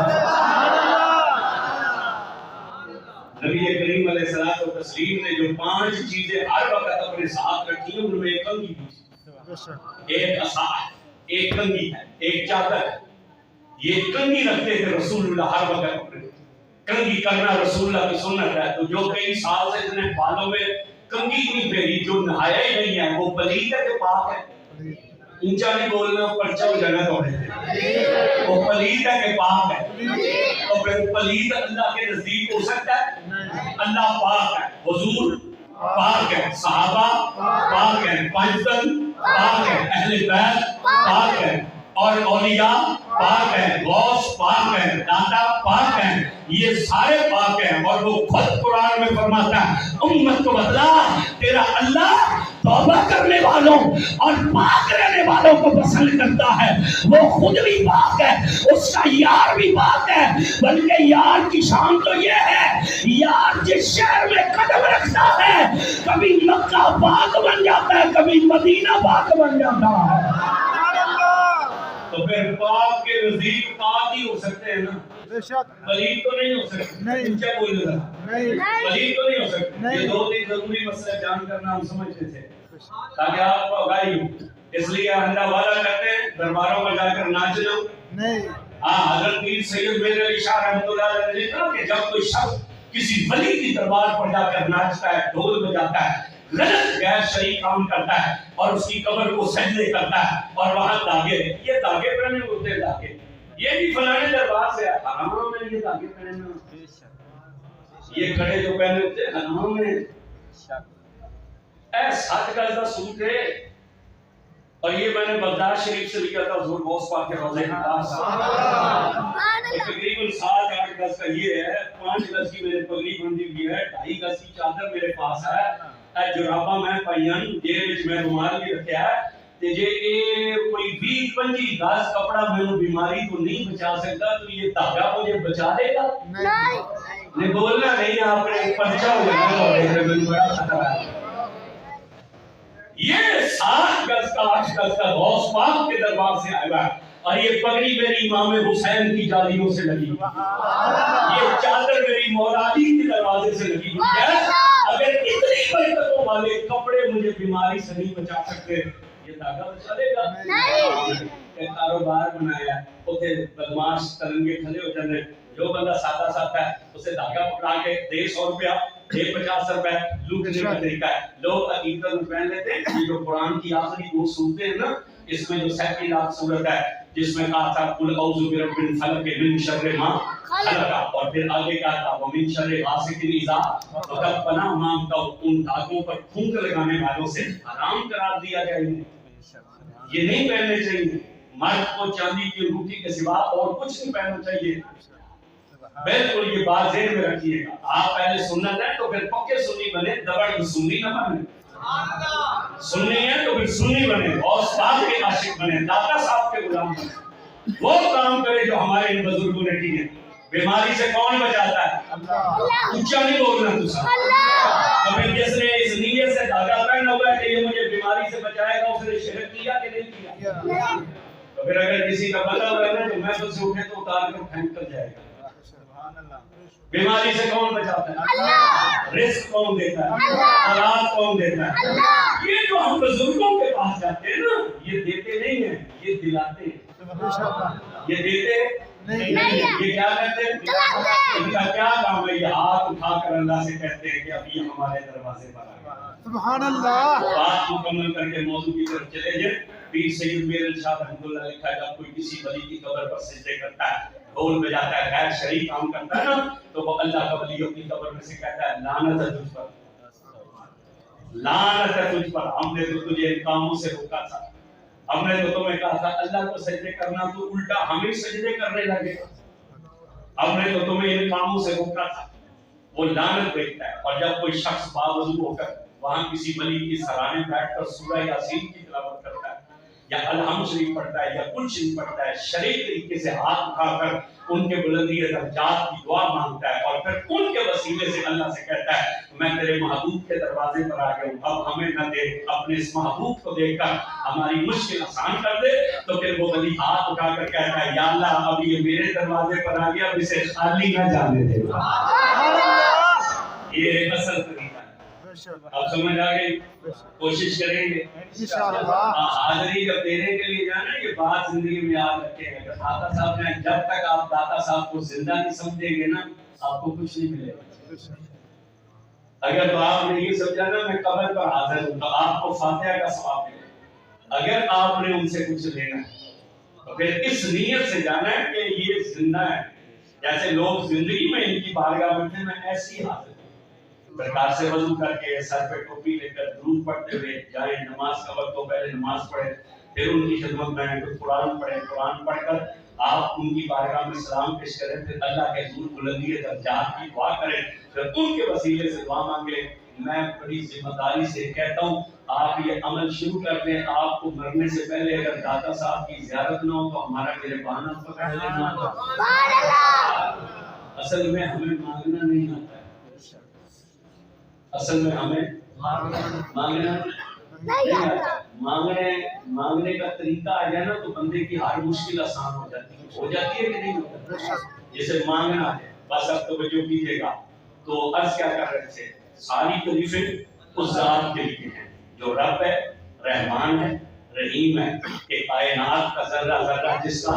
نبی کریم علیہ الصلوۃ والتسلیم نے جو 5 چیزیں ہر وقت اپنے ساتھ رکھی ہیں ان میں ایک کنگھی بھی، ایک عصا ہے، ایک کنگھی ہے، ایک چادر ہے۔ یہ کنگھی رکھتے تھے رسول اللہ ہر وقت اپنے، کنگھی کرنا رسول اللہ کی سنت ہے۔ تو جو کئی سال سے اتنے بالوں میں کنگھی نہیں پھیری، جو نہایا ہی نہیں ہے وہ پلید ہے کہ پاک ہے؟ اونچا نہیں بولنا پرچہ ہو جانا توڑے، وہ پلید ہے کہ پاک ہے؟ تو پھر پلید اللہ کے نزدیک ہو سکتا ہے؟ اللہ پاک ہے، حضور پاک ہے، صحابہ پاک ہے، پنجتن پاک ہے، اہل بیت پاک ہے، اور اولیاء پاک ہے، غوث پاک ہے، داتا پاک ہے، یہ سارے پاک ہیں۔ اور وہ خود قرآن میں فرماتا ہے امت کو بتلا تیرا اللہ توبہ کرنے والوں اور پاک رہنے والوں کو پسند کرتا ہے، وہ خود بھی پاک ہے، اس کا یار بھی پاک ہے، بلکہ یار کی شان تو یہ ہے یار جس شہر میں قدم رکھتا ہے کبھی مکہ پاک بن جاتا ہے، کبھی مدینہ پاک بن جاتا ہے۔ تو پھر پاک کے نزدیک پاک ہی ہو سکتے ہیں نا، پلید تو نہیں ہو سکتے، کیا بول رہا پلید تو نہیں ہو سکتے۔ یہ 2-3 ضروری مسئلہ جان کرنا ہم سمجھتے تھے تاکہ آپ کو آگاہی ہو، اس لیے ہنڈا وعدہ کرتے ہیں درباروں میں جا کر ناچنا نہیں۔ حضرت پیر سید میر علی شاہ رحمۃ اللہ علیہ نے کہا کہ جب کوئی شخص کسی ولی کی دربار پر جا کر ناچتا ہے، ڈھول بجاتا ہے، غلط غیر شرعی کام کرتا ہے اور اس کی قبر کو سجدے کرتا ہے اور وہاں داغے، یہ داغے پہنے ہوتے ہیں، داغے یہ بھی فلانے دربار سے حرام میں یہ داغے پہننا، یہ کڑے جو پہنے ہوتے ہیں حرام میں، اے 7 گز کا سوٹ ہے۔ اور یہ میں نے بغداد شریف سے لیا تھا حضور غوث پاک کے روضے کے پاس، تقریباً 7-8 گز کا یہ ہے، 5 گز کی میرے پگڑی بندھی ہوئی ہے، 2.5 گز کی چادر میرے پاس ہے، جرابا میں پائیاں جیب وچ میں رومال بھی رکھیا ہے، تے جے اے کوئی 20-25 گز کپڑا مینوں بیماری تو نہیں بچا سکتا تو یہ دھاگا مجھے بچا دے گا؟ نہیں بولنا نہیں، آپ نے پرچہ ہو جانا ہے، میں بڑا خطرہ ہے۔ یہ 7 گز کا 8 گز کا غوث پاک کے دربار سے آیا ہے، اور یہ پگڑی میری امام حسین کی جالیوں سے لگی، یہ چادر میری مولا علی کے دروازے سے لگی ہوئی ہے۔ اگر اتنی برکتوں والے کپڑے مجھے بیماری سے نہیں بچا سکتے، یہ دھاگا بچا دے گا؟ نہیں۔ کاروبار بنایا اوتے بدماش ترنگے کھلے ہو جاندے، جو بندہ سادہ سادہ ہے اسے دھاگا پکڑا کے دے 100 روپیہ، دے 50 روپے، لوٹنے کا طریقہ ہے۔ لوگ عقیدت میں پہن لیتے ہیں، یہ جو قرآن کی آخری 2 سورتیں ہیں نا، اس میں جو 2nd سورت ہے جس میں کہا تھا قل اعوذ برب الفلق من شر ما خلق، اور پھر آگے کہا تھا ومن شر غاسق اذا وقب، پناہ مانگتا ہوں ان دھاگوں پر پھونک لگانے والوں سے، حرام قرار دیا گیا انہیں، یہ نہیں پہننے چاہیے۔ مرد کو چاندی کی انگوٹھی کے سوا اور کچھ نہیں پہننا چاہیے، بالکل یہ بات ذہن میں رکھیے گا۔ آپ پہلے سنت ہے تو پھر پکے سنی بنے، دبڑ سنی نہ بنے، سنی ہے تو پھر سنی بنے، اور صاحب کے عاشق بنے، داتا صاحب کے غلام بنے، وہ کام کرے جو ہمارے ان بزرگوں نے کیے۔ بیماری سے کون بچاتا ہے؟ اللہ۔ اونچا نہیں بولنا تجھے، کبھی جس نے اس نیت سے دھاگا پہنا ہوا ہے کہ یہ مجھے بیماری سے بچائے گا، اس نے شرک کیا کہ نہیں کیا؟ تو پھر اگر کسی کا پتہ ہوا ہے تو محفل سے اٹھے تو اتار کر پھینک کر جائے گا۔ بیماری سے کون بچاتا ہے؟ اللہ۔ رزق کون دیتا ہے؟ اولاد کون دیتا ہے؟ اللہ۔ یہ جو ہم بزرگوں کے پاس جاتے ہیں نا، یہ دیتے نہیں ہیں، یہ دلاتے ہیں، یہ دیتے یہ کیا کہتے ہیں؟ ان کا کیا کام ہے؟ یہ ہاتھ اٹھا کر اللہ سے کہتے ہیں کہ ابھی ہمارے دروازے پر آ گئے. سبحان اللہ. بات مکمل کر کے موضوع کی طرف چلے جائیں. پیر سید میرل شاہ رحمۃ اللہ نے لکھا ہے جب کوئی کسی ولی کی قبر پر سجدے کرتا ہے، ڈھول بجاتا ہے، غیر شرعی کام کرتا ہے نا، تو وہ اللہ کا ولی اپنی قبر میں سے کہتا ہے لعنت ہے تجھ پر، لعنت ہے تجھ پر، ہم نے تو تجھے ان کاموں سے روکا تھا، ہم نے تو تمہیں کہا تھا اللہ کو سجدے کرنا، تو الٹا ہمیں سجدے کرنے لگے، ہم نے تو تمہیں ان کاموں سے روکا تھا. وہ لعنت بھیجتا ہے. اور جب کوئی شخص باوضو ہو کر وہاں کسی ولی کی سرانے بیٹھ کر سورہ یاسین کی تلاوت کرتا ہے یا الحمد شریف پڑھتا ہے یا کل شریف پڑھتا ہے، شرعی طریقے سے ہاتھ اٹھا کر ان کے بلندی درجات کی دعا مانگتا ہے اور پھر ان کے وسیلے سے اللہ سے کہتا ہے میں تیرے محبوب کے دروازے پر آ گیا ہوں، اب ہمیں نہ دیکھ، اپنے اس محبوب کو دیکھ کر ہماری مشکل آسان کر دے. تو پھر وہ ولی ہاتھ اٹھا کر کہتا ہے یا اللہ اب یہ میرے دروازے پر آ گیا، اب اسے خالی نہ جانے دے. یہ اصل طریقہ ہے. اب سمجھ آ گئی؟ کوشش کریں گے حاضری جب دینے کے لیے جانا، یہ بات زندگی میں یاد رکھیں گے. داتا صاحب نے جب تک آپ داتا صاحب کو زندہ نہیں سمجھیں گے نا، آپ کو کچھ نہیں ملے گا. اگر تو آپ نے یہ سمجھا نا میں قبر پر حاضر ہوں، تو آپ کو فاتحہ کا ثواب ملے گا. اگر آپ نے ان سے کچھ لینا ہے تو پھر اس نیت سے جانا ہے کہ یہ زندہ ہے. جیسے لوگ زندگی میں ان کی بارگاہ میں تھے، میں ایسی حاضر ہوں. درکار سے وضو کر کے سر پہ ٹوپی لے کر درود پڑھتے ہوئے جائیں، نماز کا وقت ہو پہلے نماز پڑھیں، پھر ان کی خدمت میں آئیں تو قرآن پڑھیں، قرآن پڑھ کر آپ ان کی بارگاہ میں سلام پیش کریں، پھر اللہ کے حضور بلندی درجات کی دعا کریں، پھر ان کے وسیلے سے دعا مانگیں. میں بڑی ذمہ داری سے کہتا ہوں آپ یہ عمل شروع کر دیں. آپ کو مرنے سے پہلے اگر داتا صاحب کی زیارت نہ ہو تو ہمارا گریبان پکڑ لینا. اصل میں ہمیں مانگنا نہیں آتا ہے، اصل میں ہمیں مانگنا نہیں آتا. مانگنے کا طریقہ آ جائے نا تو بندے کی ہر مشکل آسان ہو جاتی ہے کہ نہیں ہوتا؟ جیسے مانگنا ہے، بس اب توجہ کیجیے گا. تو عرض کیا کر رہے تھے؟ ساری تعریفیں اس ذات کے لیے ہیں جو رب ہے، رحمان ہے، رحیم ہے، کہ کائنات کا ذرہ ذرہ جس کا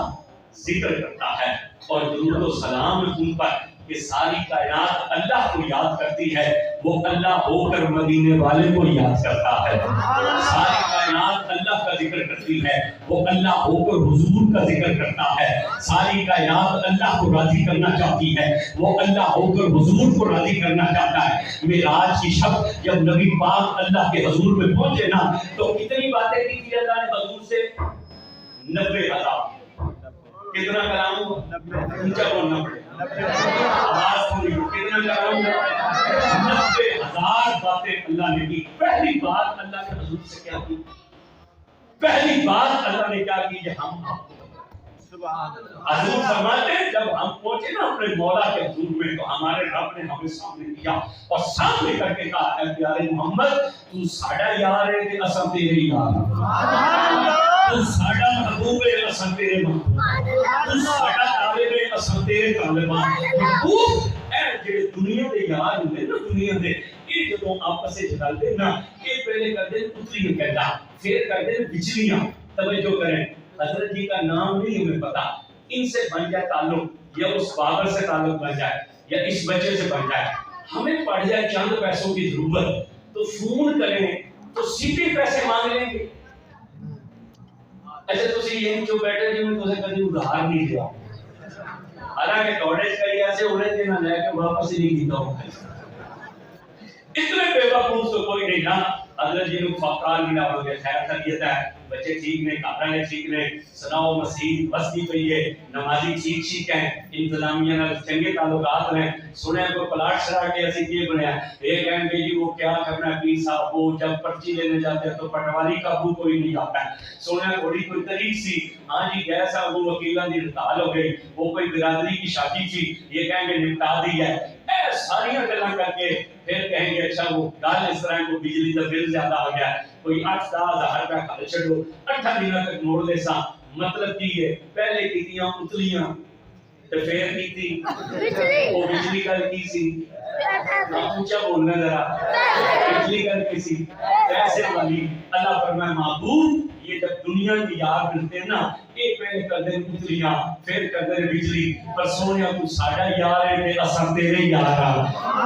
ذکر کرتا ہے اور درود و سلام ان پر کہ ساری کائنات اللہ کو یاد کرتی ہے، وہ اللہ ہو کر مدینے والے کو یاد کرتا ہے. ساری کائنات اللہ کا ذکر کرتی ہے، وہ اللہ ہو کر حضور کا ذکر کرتا ہے. ساری کائنات اللہ کو راضی کرنا چاہتی ہے، وہ اللہ ہو کر حضور کو راضی کرنا چاہتا ہے. معراج کی شب جب نبی پاک اللہ کے حضور میں پہنچے نا تو کتنی باتیں کی تھی اللہ نے حضور سے؟ 90,000. کتنا کلام ہوا؟ اونچا بولنا پڑے آواز پوری. کتنا کلام ہوا؟ 90,000 باتیں اللہ نے کی. پہلی بات اللہ کے حضور سے کیا کی؟ پہلی بات اللہ نے کیا کی کہ ہم حضور فرماتے ہیں جب ہم پہنچے نا اپنے مولا کے حضور میں تو ہمارے رب نے ہمیں سامنے کیا اور سامنے کر کے کہا اے پیارے محمد تو ساڈا یار ہے تے اساں تیرے یار ہیں. تو ساڈا محبوب ہے اساں تیرے محبوب، تو ساڈا طالب ہے اساں تیرے طالبان. محبوب اے جڑے دنیا دے یار ہوندے نا، دنیا دے یہ جدوں آپس وچ رلدے نا، یہ پہلے کردے پتریاں کہندا، پھر کردے بجلیاں. توجہ کریں، حضرت جی کا نام نہیں ہمیں پتا، ان سے بن جائے تعلق یا اس بابر سے تعلق بن جائے یا اس بچے سے بن جائے، ہمیں پڑ جائے چند پیسوں کی ضرورت تو فون کریں تو سیدھے پیسے مانگ لیں گے. ایسے تو یہ جو بیٹھے جی میں تجھے کبھی ادھار نہیں دیا، حالانکہ کالج کا یہ ایسے انہیں دینا لے کے واپس ہی نہیں دیتا ہوں. اتنے بے وقوف تو کوئی نہیں نا. حضرت جی کو فقار ملا ہو گیا، خیر خیریت ہے، بچے ٹھیک نہیں، کپڑے ٹھیک نہیں، سناؤ مسیح بستی پہ یہ نمازی ٹھیک ہیں، انتظامیہ نال چنگے تعلقات ہیں. سنے کو پلاٹ شرا کے ایسی کی بنیا یہ کہیں گے جی وہ کیا کرنا ہے پیر صاحب، وہ جب پرچی لینے جاتے ہیں تو پٹواری کا بو کوئی نہیں آتا ہے. سونے تھوڑی کوئی طریق سی، ہاں جی گئے صاحب وہ وکیلاں دی ہڑتال ہو گئی، وہ کوئی برادری کی شادی تھی، یہ کہیں گے نپٹا دی ہے. اے ساری گلاں کر کے پھر کہیں گے اچھا وہ گل اس طرح کو بجلی کا بل زیادہ آ گیا ہے، کوئی 8-10 ہزار روپے خرچ چھڈو 8 دنوں تک موڑ دے سا. مطلب کی ہے پہلے کیتیاں اتلیاں تے پھر کیتی وہ بجلی گل کی سی. اونچا بولنا ذرا، بجلی گل کی سی پیسے والی. اللہ فرمائے محبوب یہ جب دنیا کی یاد ملتے ہیں نا، یہ پہلے کردے پتلیاں پھر کردے بجلی پر سونیا تو ساڈا یار ہے تے اساں تیرے یار ہاں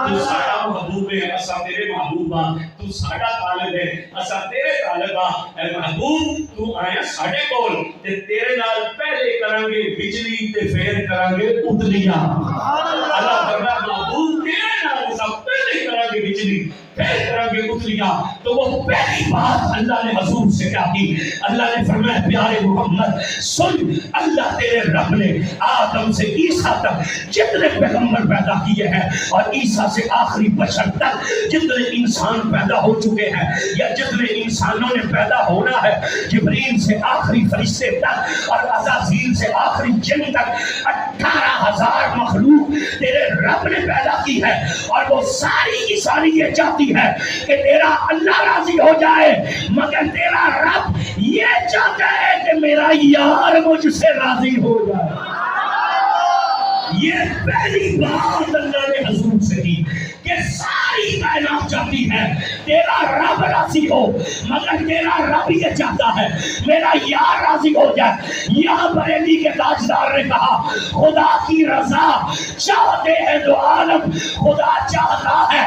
تو ساڈا محبوب ہے اساں تیرے محبوب ہاں تو ساڈا طالب ہے اساں تیرے طالب ہاں اے محبوب تو آیا ساڈے کول تے تیرے نال پہلے کران گے بجلی تے پھر کران گے پتلیاں اللہ فرمایا محبوب تیرے نال سب پہلے کران گے بجلی پھر کران گے پتلیاں تو وہ پہلی بات اللہ نے حضور سے کیا کی اللہ نے فرمایا پیارے محمد سن اللہ تیرے رب نے آدم سے عیسیٰ تک جتنے پیغمبر پیدا کیے ہیں اور عیسیٰ سے آخری بشر تک جتنے انسان پیدا ہو چکے ہیں یا جتنے انسانوں نے پیدا ہونا ہے جبریل سے آخری فرشتے تک اور عزازیل سے آخری جن تک 18,000 مخلوق تیرے رب نے پیدا کی ہے اور وہ ساری کی ساری یہ چاہتی ہے کہ تیرا اللہ راضی ہو جائے مگر تیرا رب یہ چاہتا ہے کہ میرا یار مجھ سے راضی ہو جائے. یہ پہلی بات اللہ نے حضور سے کی کہ ساری کائنات چاہتی ہے تیرا رب راضی ہو مگر تیرا رب یہ چاہتا ہے میرا یار راضی ہو جائے. یہاں بریلی کے تاجدار نے کہا خدا کی رضا چاہتے ہیں دو عالم خدا چاہتا ہے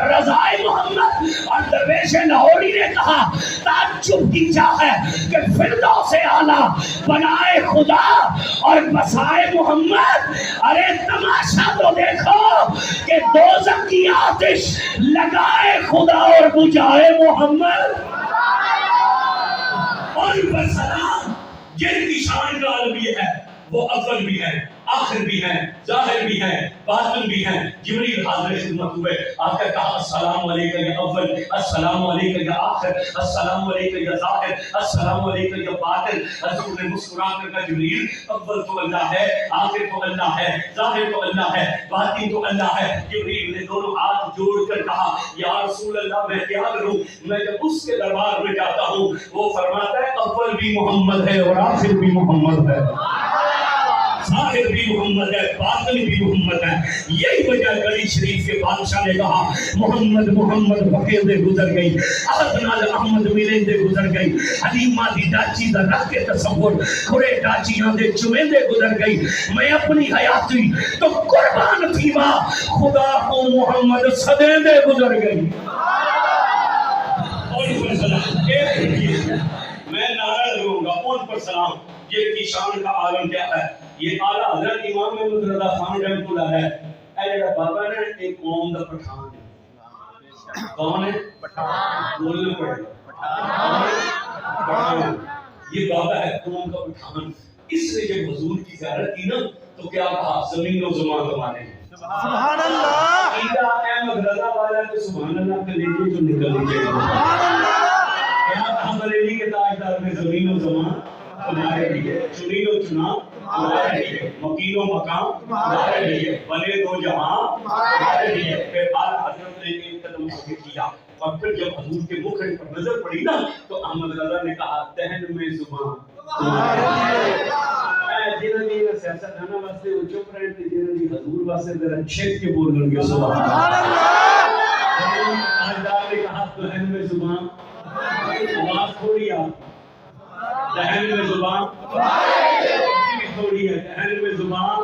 رضائے محمد. اور درویش لاہوری نے کہا تعجب کی چاہ ہے کہ فردوس اعلیٰ بنائے خدا اور بسائے محمد. ارے تماشا تو دیکھو کہ دوزخ کی آتش لگائے خدا اور بجھائے محمد. اور بسلام جن کی شان کا عالم یہ ہے وہ اول بھی ہے آخر بھی ہے ظاہر بھی ہے باطن بھی ہے. جبریل حاضر خدمت ہوئے آ کر کہا السلام علیکم یا اول السلام علیکم یا آخر السلام علیکم یا ظاہر السلام علیکم یا باطن. حضور نے مسکرا کر کہا جبریل اول تو اللہ ہے آخر تو اللہ ہے ظاہر تو اللہ ہے باطن تو اللہ ہے. جبریل نے دونوں ہاتھ جوڑ کر کہا یا رسول اللہ میں کیا کروں میں جب اس کے دربار میں جاتا ہوں وہ فرماتا ہے اول بھی محمد ہے اور آخر بھی محمد ہے ظاہر بھی محمد ہے باطن بھی محمد ہے. یہی وجہ گلی شریف کے بادشاہ نے کہا محمد محمد بخیر دے گزر گئی احمد احمد ملیں دے گزر گئی حلیمہ دی ڈاچی دا رکھ کے تصور کھڑے ڈاچیاں دے چمیں دے گزر گئی. میں اپنی حیاتی تو قربان تھی ماں خدا کو محمد صدے دے گزر گئی. اور سلام میں نعرہ لگوں گا ان پر سلام. یہ کی شان کا عالم کیا ہے. یہ اعلیٰ حضرت امام محمد رضا خان رحمۃ اللہ ہے اے جڑا بابا نے ایک قوم دا پٹھان ہے. کون ہے پٹھان بولنے پڑے پٹھان. یہ بابا ہے قوم کا پٹھان. اس نے جب حضور کی زیارت کی نا تو کیا کہا زمین و زمان تمہارے سبحان اللہ. عیدہ احمد رضا والا تو سبحان اللہ کے لیے جو نکل لیجیے سبحان اللہ. کیا کہا بریلی کے تاجدار میں زمین و زمان تمہارے لیے چنین و چنا تمہارے لیے مکین و مقام تمہارے لیے بنے دو جہاں تمہارے لیے. پھر اعلیٰ حضرت نے ایک قدم آگے کیا اور پھر جب حضور کے مکھ پر نظر پڑی نا تو احمد رضا نے کہا دہن میں زبان تمہارے لیے. جنہوں نے سیاست دانا واسطے وہ چپ رہے تھے جنہوں نے حضور واسطے ذرا چھیک کے بول رہے ہیں سبحان اللہ. تاجدار نے کہا دہن میں زبان آواز تھوڑی آپ دہن میں زبان تھوڑی ہے دہن میں زبان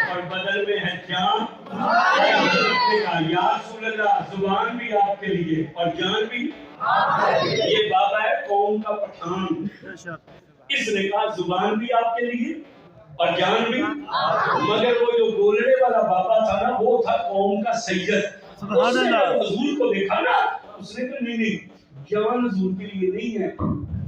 اور بدل میں ہے جان. یا رسول اللہ زبان بھی آپ کے لیے اور جان بھی. یہ بابا ہے قوم کا پٹھان. اس نے کہا زبان بھی آپ کے لیے اور جان بھی. مگر وہ جو بولنے والا بابا تھا نا وہ تھا قوم کا سید. اس نے حضور کو دیکھا نا اس نے کہا نہیں جان حضور کے لیے نہیں ہے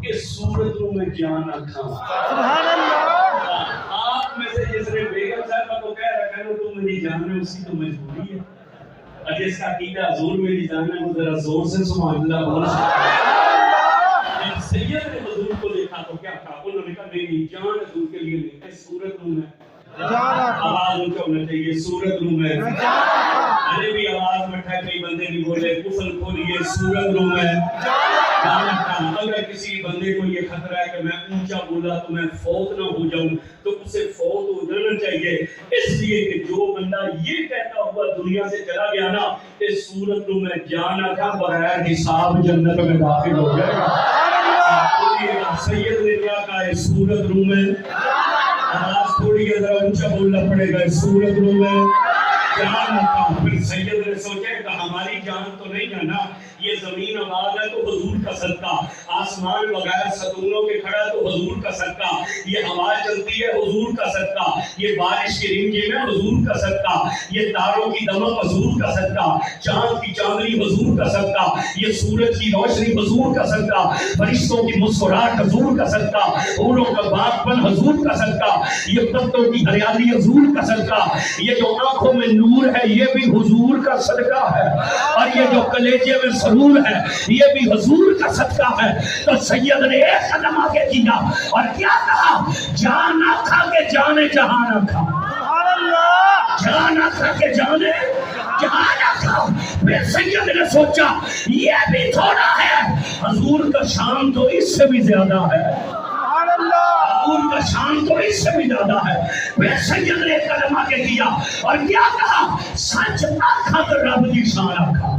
اس صورت رو میں جان آکھاں. سبحان اللہ. آپ میں سے جس نے بیگم صاحبہ کو کہہ رکھا ہے تو میری جان ہے اس کی تو مجبوری ہے. اور جس کا عقیدہ حضور میری جان ہے وہ ذرا زور سے سبحان اللہ بول سکتا ہے. جب سید نے حضور کو دیکھا تو کیا کہا انہوں نے کہا نہیں جان حضور کے لیے نہیں اس صورت رو میں آواز ان کو ہونا چاہیے صورت رو میں ارے بھی آواز میں ٹھا کئی بندے بھی بولے کفل کھولیے صورت رو میں. اگر کسی بندے کو یہ خطرہ ہے کہ میں اونچا بولا تو میں فوت نہ ہو جاؤں تو اسے فوت ہو جانا چاہیے. اس لیے کہ جو بندہ یہ کہتا ہوا دنیا سے چلا گیا نا اس صورت میں جانا تھا بغیر حساب جنت میں داخل ہو جائے گا. بولیے گا سید نے کیا کہا ہے صورت روم ہے آواز تھوڑی ہے ذرا اونچا بولنا پڑے گا صورت روم ہے جان رکھا پھر سید نے سوچا کہ ہماری جان تو نہیں ہے نا یہ زمین آباد ہے تو حضور کا صدقہ آسمان بغیر ستونوں کے کھڑا تو حضور کا صدقہ یہ ہوا چلتی ہے حضور کا صدقہ یہ بارش کی رمجھم ہے حضور کا صدقہ یہ تاروں کی دمک حضور کا صدقہ چاند کی چاندنی حضور کا صدقہ یہ سورج کی روشنی حضور کا صدقہ فرشتوں کی مسکراہٹ حضور کا صدقہ پھولوں کا باغپن حضور کا صدقہ یہ پتوں کی ہریالی حضور کا صدقہ یہ جو آنکھوں میں نور ہے یہ بھی حضور کا صدقہ ہے اور یہ جو کلیجے میں سرور ہے یہ بھی حضور کا صدقہ ہے تو سید نے ایک قدم آگے کیا اور کیا کہا جان نہ کھا کے جانے جہاں نہ کھا جان نہ کھا کے جانے جہاں نہ کھا پھر سید نے سوچا یہ بھی تھوڑا ہے حضور کا شان تو اس سے بھی زیادہ ہے حضور کا شان تو اس سے بھی زیادہ ہے پھر سید نے ایک قدم آگے کیا اور کیا کہا سچ آکھا تو رب دی شان آکھا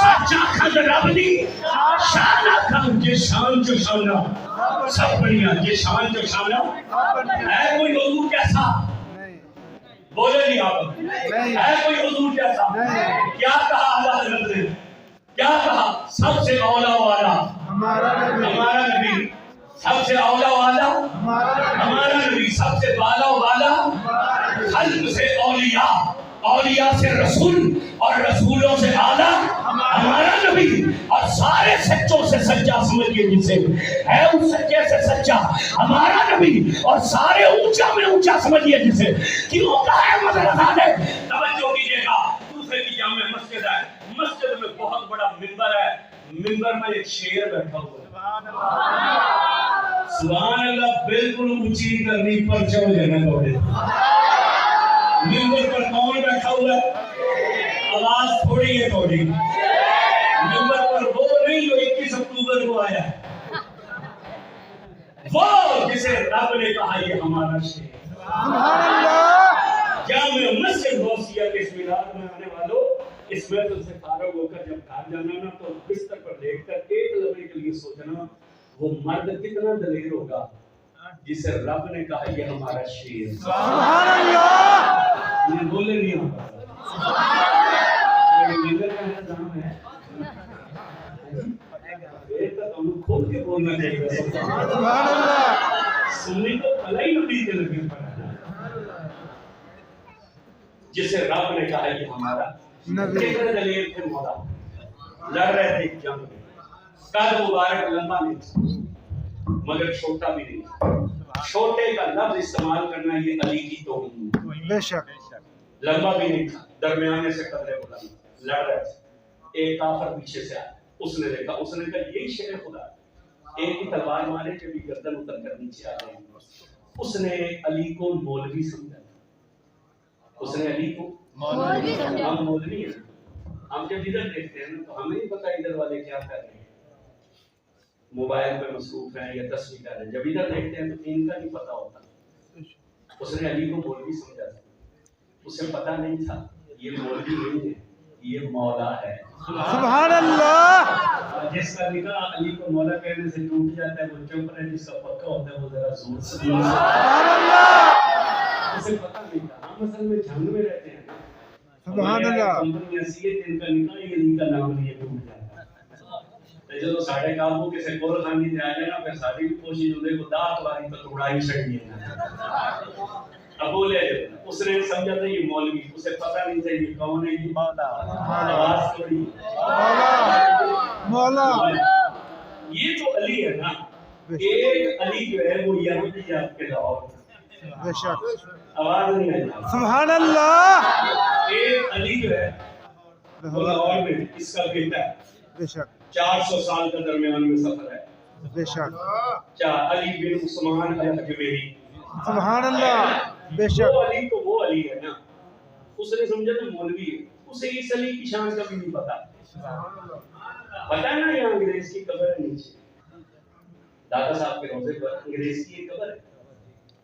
سچ آکھا تو رب دی شان آکھا جے شان جو شانہ سب بڑھیا جے شان جو شانہ ہے کوئی حضور کیسا بولے نہیں آپ ہے کوئی حضور کیسا کیا کہا اللہ حضرت نے کیا کہا سب سے اولا والا ہمارا نبی سب سے اولا والا ہمارا نبی سب سے بالا والا خلق سے اولیاء اولیاء سے رسول اور رسولوں سے اعلیٰ ہمارا نبی اور سارے سچوں سے سچا سمجھئے جسے ہے اس سچے سے سچا ہمارا نبی اور سارے اونچا میں اونچا سمجھئے جسے کیوں کہا ہے مدرسہ نے توجہ کیجئے گا دوسرے کی جامع مسجد ہے مسجد میں بہت بڑا منبر ہے منبر میں ایک شیر بیٹھا ہوا ہے سبحان اللہ بالکل اونچی کرنی پر چل جانا توڑے منبر پر کون بیٹھا ہوا ہے آواز تھوڑی ہے تھوڑی منبر پر وہ نہیں جو 21 اکتوبر کو آیا وہ جسے رب نے کہا یہ ہمارا شیر سبحان اللہ جامع مسجد غوثیہ کے اس میلاد میں آنے والوں اس میں تم سے فارغ ہو کر جب گھر جانا نا تو بستر پر دیکھ کر ایک لمحے کے لیے سوچنا وہ مرد کتنا دلیر ہوگا جسے رب نے کہا یہ ہمارا شیر سبحان اللہ یہ بولے نہیں ہوتا لیڈر کا نظام ہے ایک تو ہم کھول کے بولنا چاہیے سبحان اللہ سننے کو پلائی نبی کے لگے پڑا جسے رب نے کہا یہ ہمارا کتنے دلیر تھے مولا لڑ رہے تھے جنگ میں قد مبارک لمبا نہیں مگر چھوٹا بھی نہیں چھوٹے کا لفظ استعمال کرنا یہ علی کی توہین بے شک لمبا بھی نہیں تھا درمیانے سے قدرے بلند لڑ رہے تھے ایک کافر پیچھے سے آیا اس نے دیکھا اس نے کہا یہی شیر خدا ایک ہی تلوار مارے کہ بھی گردن اتر کر نیچے آ گئی اس نے علی کو مولوی سمجھا اس نے علی کو مولوی سمجھا ہم مولوی ہیں ہم جب ادھر دیکھتے ہیں تو ہمیں نہیں پتا ادھر والے کیا کر رہے ہیں موبائل پہ مصروف ہیں یا تصویر کر رہے ہیں جب ادھر دیکھتے ہیں تو ان کا نہیں پتا ہوتا اس نے علی کو مولوی سمجھا تھا اسے پتا نہیں تھا یہ مولوی نہیں ہے یہ مولا ہے سبحان اللہ جس کا نکاح علی کو مولا کہنے سے ٹوٹ جاتا ہے وہ چپ رہے جس کا پکا ہوتا ہے وہ ذرا زور سے سبحان اللہ اسے پتا نہیں تھا ہم اصل میں جنگ میں رہتے ہیں سبحان اللہ کمپنی ایسی ہے جن کا نکاح یہ علی کا نام لیے ٹوٹ جاتا ہے جو ساڑھے کابو کسی کول خانی تے آ جائے نا پھر ساری بھی کوشش ہوتے کو دات واری تو توڑائی چڑھنی ہے ابو لے اس نے سمجھا تھا یہ مولوی اسے پتہ نہیں تھا یہ کون ہے یہ مولا آواز توڑی مولا یہ جو علی ہے نا ایک علی جو ہے وہ یہودیت کے دور بے شک آواز نہیں آئی سبحان اللہ ایک علی جو ہے وہ لاہور میں اس کا بیٹا ہے بے شک 400 سال کا درمیان میں سفر ہے بے شک علی بن عثمان الحجویری سبحان اللہ بے شک وہ علی تو وہ علی ہے نا اس نے سمجھا کہ مولوی ہے اسے اس علی کی شان کا بھی نہیں پتا پتا ہے نا یہاں انگریز کی قبر ہے نیچے دادا صاحب کے روزے پر انگریز کی ایک قبر ہے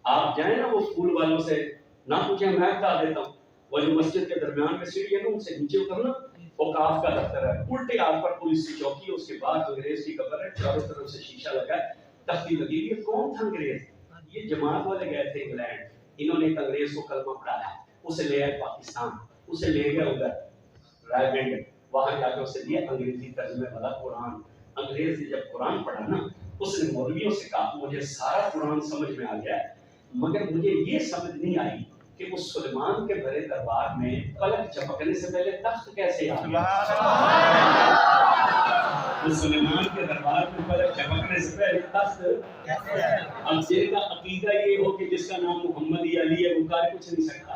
آپ جائیں نا وہ اسکول والوں سے نہ پوچھیں میں بتا دیتا ہوں وہ جو مسجد کے درمیان میں سیڑھی ہے نا ان سے نیچے اترنا وہ کاف کا دفتر ہے، الٹے ہاتھ پر پولیس کی چوکی ہے، اس کے بعد انگریز کی قبر ہے، چاروں طرف سے شیشہ لگا ہے، تختی لگی ہوئی ہے۔ کون تھا انگریز؟ یہ جماعت والے گئے تھے انگلینڈ، انہوں نے ایک انگریز کو کلمہ پڑھایا، اسے لے آئے پاکستان، اسے لے گئے ادھر رائے، وہاں جا کے اسے دیا انگریزی ترجمے والا قرآن۔ انگریز نے جب قرآن پڑھا نا، اس نے مولویوں سے کہا مجھے سارا قرآن سمجھ میں آ گیا ہے، مگر مجھے یہ سمجھ نہیں آئی کہ اس سلیمان کے بڑے دربار میں پلک جھپکنے سے پہلے تخت کیسے آ گیا؟ اس سلیمان کے دربار میں پلک جھپکنے سے پہلے تخت کیسے آیا؟ اب جن کا عقیدہ یہ ہو کہ جس کا نام محمد علی ہے وہ کار کچھ نہیں سکتا،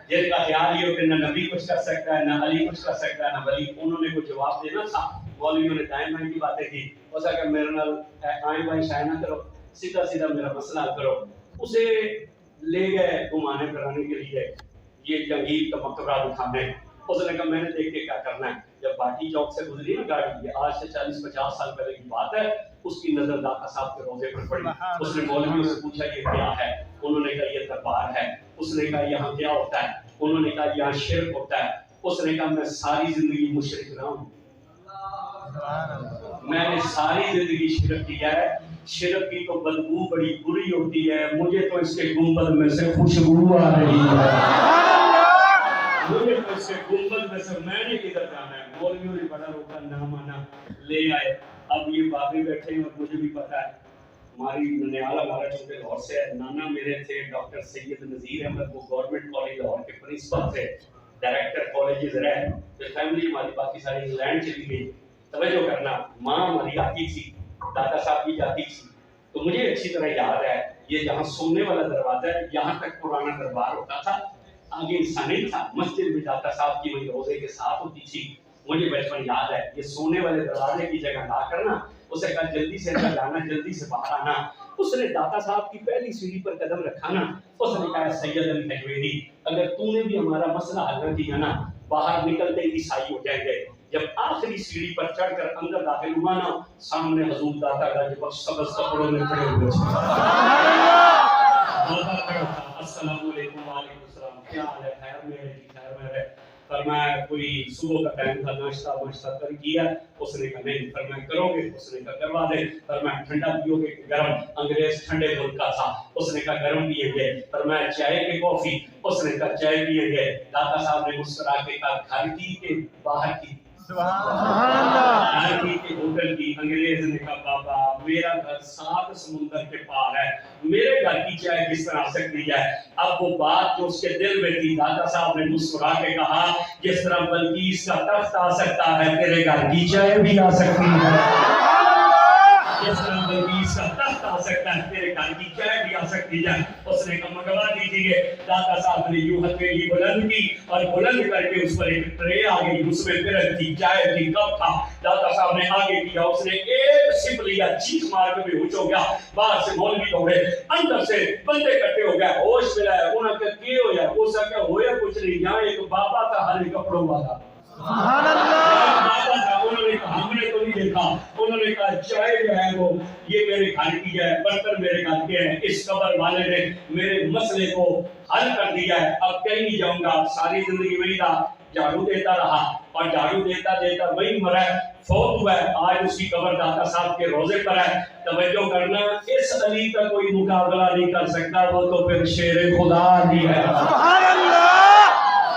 جن کا خیال یہ ہو کہ نہ نبی کچھ کر سکتا ہے نہ علی کچھ کر سکتا ہے نہ ولی، انہوں نے کوئی جواب دینا تھا، مولویوں نے دائیں بائیں کی باتیں کی، اس کہ میرے نال آئیں بائیں شائع نہ کرو، سیدھا سیدھا میرا مسئلہ حل کرو۔ اسے لے گئے گھمانے پھرانے کے لیے یہ جنگیر کا مقبرہ دکھانے، اس نے کہا میں نے دیکھ کے کیا کرنا ہے۔ جب باٹی چوک سے گزری نا گاڑی، یہ آج سے 40-50 سال پہلے کی بات ہے، اس کی نظر داتا صاحب کے روزے پر پڑی، اس نے مولویوں سے پوچھا یہ کیا ہے؟ انہوں نے کہا یہ دربار ہے۔ اس نے کہا یہاں کیا ہوتا ہے؟ انہوں نے کہا یہاں شرک ہوتا ہے۔ اس نے کہا میں ساری زندگی مشرک رہا ہوں، میں نے ساری زندگی شرک کیا ہے، شرک کی تو بدبو بڑی بری ہوتی ہے، مجھے تو اس کے گنبد میں سے خوشبو آ رہی ہے، مجھے تو اس کے گنبد میں سے، میں نے کدھر جانا ہے؟ مولویوں نے بڑا روکا، نہ مانا، لے آئے۔ اب یہ باغی بیٹھے ہیں اور مجھے بھی پتا ہے، ہماری ننیال ہمارا چونکہ لاہور سے ہے، نانا میرے تھے ڈاکٹر سید نذیر احمد، وہ گورنمنٹ کالج لاہور کے پرنسپل تھے، ڈائریکٹر کالجز رہے، پھر فیملی ہماری باقی ساری انگلینڈ چلی گئی۔ توجہ کرنا، ماں ہماری آتی تھی، دادا صاحب بھی جاتی تھی، تو مجھے اچھی طرح یاد ہے یہ جہاں سونے والا دروازہ ہے، یہاں تک پرانا دربار ہوتا تھا، آگے انسان نہیں تھا، مسجد بھی دادا صاحب کی وہی روزے کے ساتھ ہوتی تھی۔ مجھے بچپن یاد ہے یہ سونے والے دروازے کی جگہ لا کر نا، اسے کہا جلدی سے اندر جانا، جلدی سے باہر آنا۔ اس نے دادا صاحب کی پہلی سیڑھی پر قدم رکھا نا، اس نے کہا سید علی حجویری اگر تو نے بھی ہمارا مسئلہ حل نہ کیا نا، باہر نکلتے ہی عیسائی ہو جائیں گے۔ جب آخری سیڑھی پر چڑھ کر اندر داخل ہوا نا، سامنے حضور داتا گنج بخش سبز کپڑوں میں کھڑے ہوئے تھے۔ السلام علیکم، وعلیکم السلام، کیا حال ہے؟ خیر میں ہے جی، خیر میں ہے۔ فرمایا کوئی صبح کا ٹائم تھا، ناشتہ کر کیا؟ اس نے کہا نہیں۔ فرمایا کرو گے؟ اس نے کہا کروا دے۔ فرمایا ٹھنڈا پیو گے کہ گرم؟ انگریز ٹھنڈے ملک کا تھا، اس نے کہا گرم پیئیں گے۔ فرمایا چائے کے کافی؟ اس نے کہا چائے پیئیں گے۔ داتا صاحب نے مسکرا کے کہا گھر کی کہ باہر کی؟ گھر کی ہوٹل کی؟ انگریز نے کہا بابا میرا گھر 7 سمندر کے پار ہے، میرے گھر کی چائے کس طرح آ سکتی ہے؟ اب وہ بات جو اس کے دل میں تھی، دادا صاحب نے مسکرا کے کہا جس طرح بلقیس کا تخت آ سکتا ہے تیرے گھر کی چائے بھی آ سکتی ہے، جس طرح بلقیس کا تخت آ سکتا ہے تیرے گھر کی چائے بھی آ سکتی ہے۔ اس نے کہا منگوا دیجیے۔ دادا صاحب نے یوں ہتھیلی بلند کی اور بلند کر کے اس پر ایک ٹرے آ گئی، اس میں پھر تھی چائے کی کپ تھا۔ دادا صاحب نے آگے کیا، اس نے ایک سپ لیا، چیخ مار کے بے ہوش ہو گیا۔ باہر سے مولوی دوڑے، اندر سے بندے کٹے ہو گئے، ہوش ملا ہے۔ انہوں نے کہا کی ہویا؟ اس نے کہا ہویا کچھ نہیں، یہاں ایک بابا تھا ہرے کپڑوں والا، سبحان اللہ۔ انہوں نے کہا ہم نے تو نہیں دیکھا۔ انہوں نے کہا چائے جو ہے وہ یہ میرے گھر کی ہے، برتن میرے گھر کے ہیں، اس قبر والے نے میرے مسئلے کو حل کر دیا ہے، اب کہیں نہیں جاؤں گا۔ ساری زندگی وہی رہا، جھاڑو دیتا رہا اور جھاڑو دیتا دیتا وہی مرا ہے، فوت ہوا ہے۔ آج اس کی قبر داتا صاحب کے روزے پر ہے۔ توجہ کرنا، اس علی کا کوئی مقابلہ نہیں کر سکتا، وہ تو پھر شیر خدا ہی ہے، سبحان اللہ۔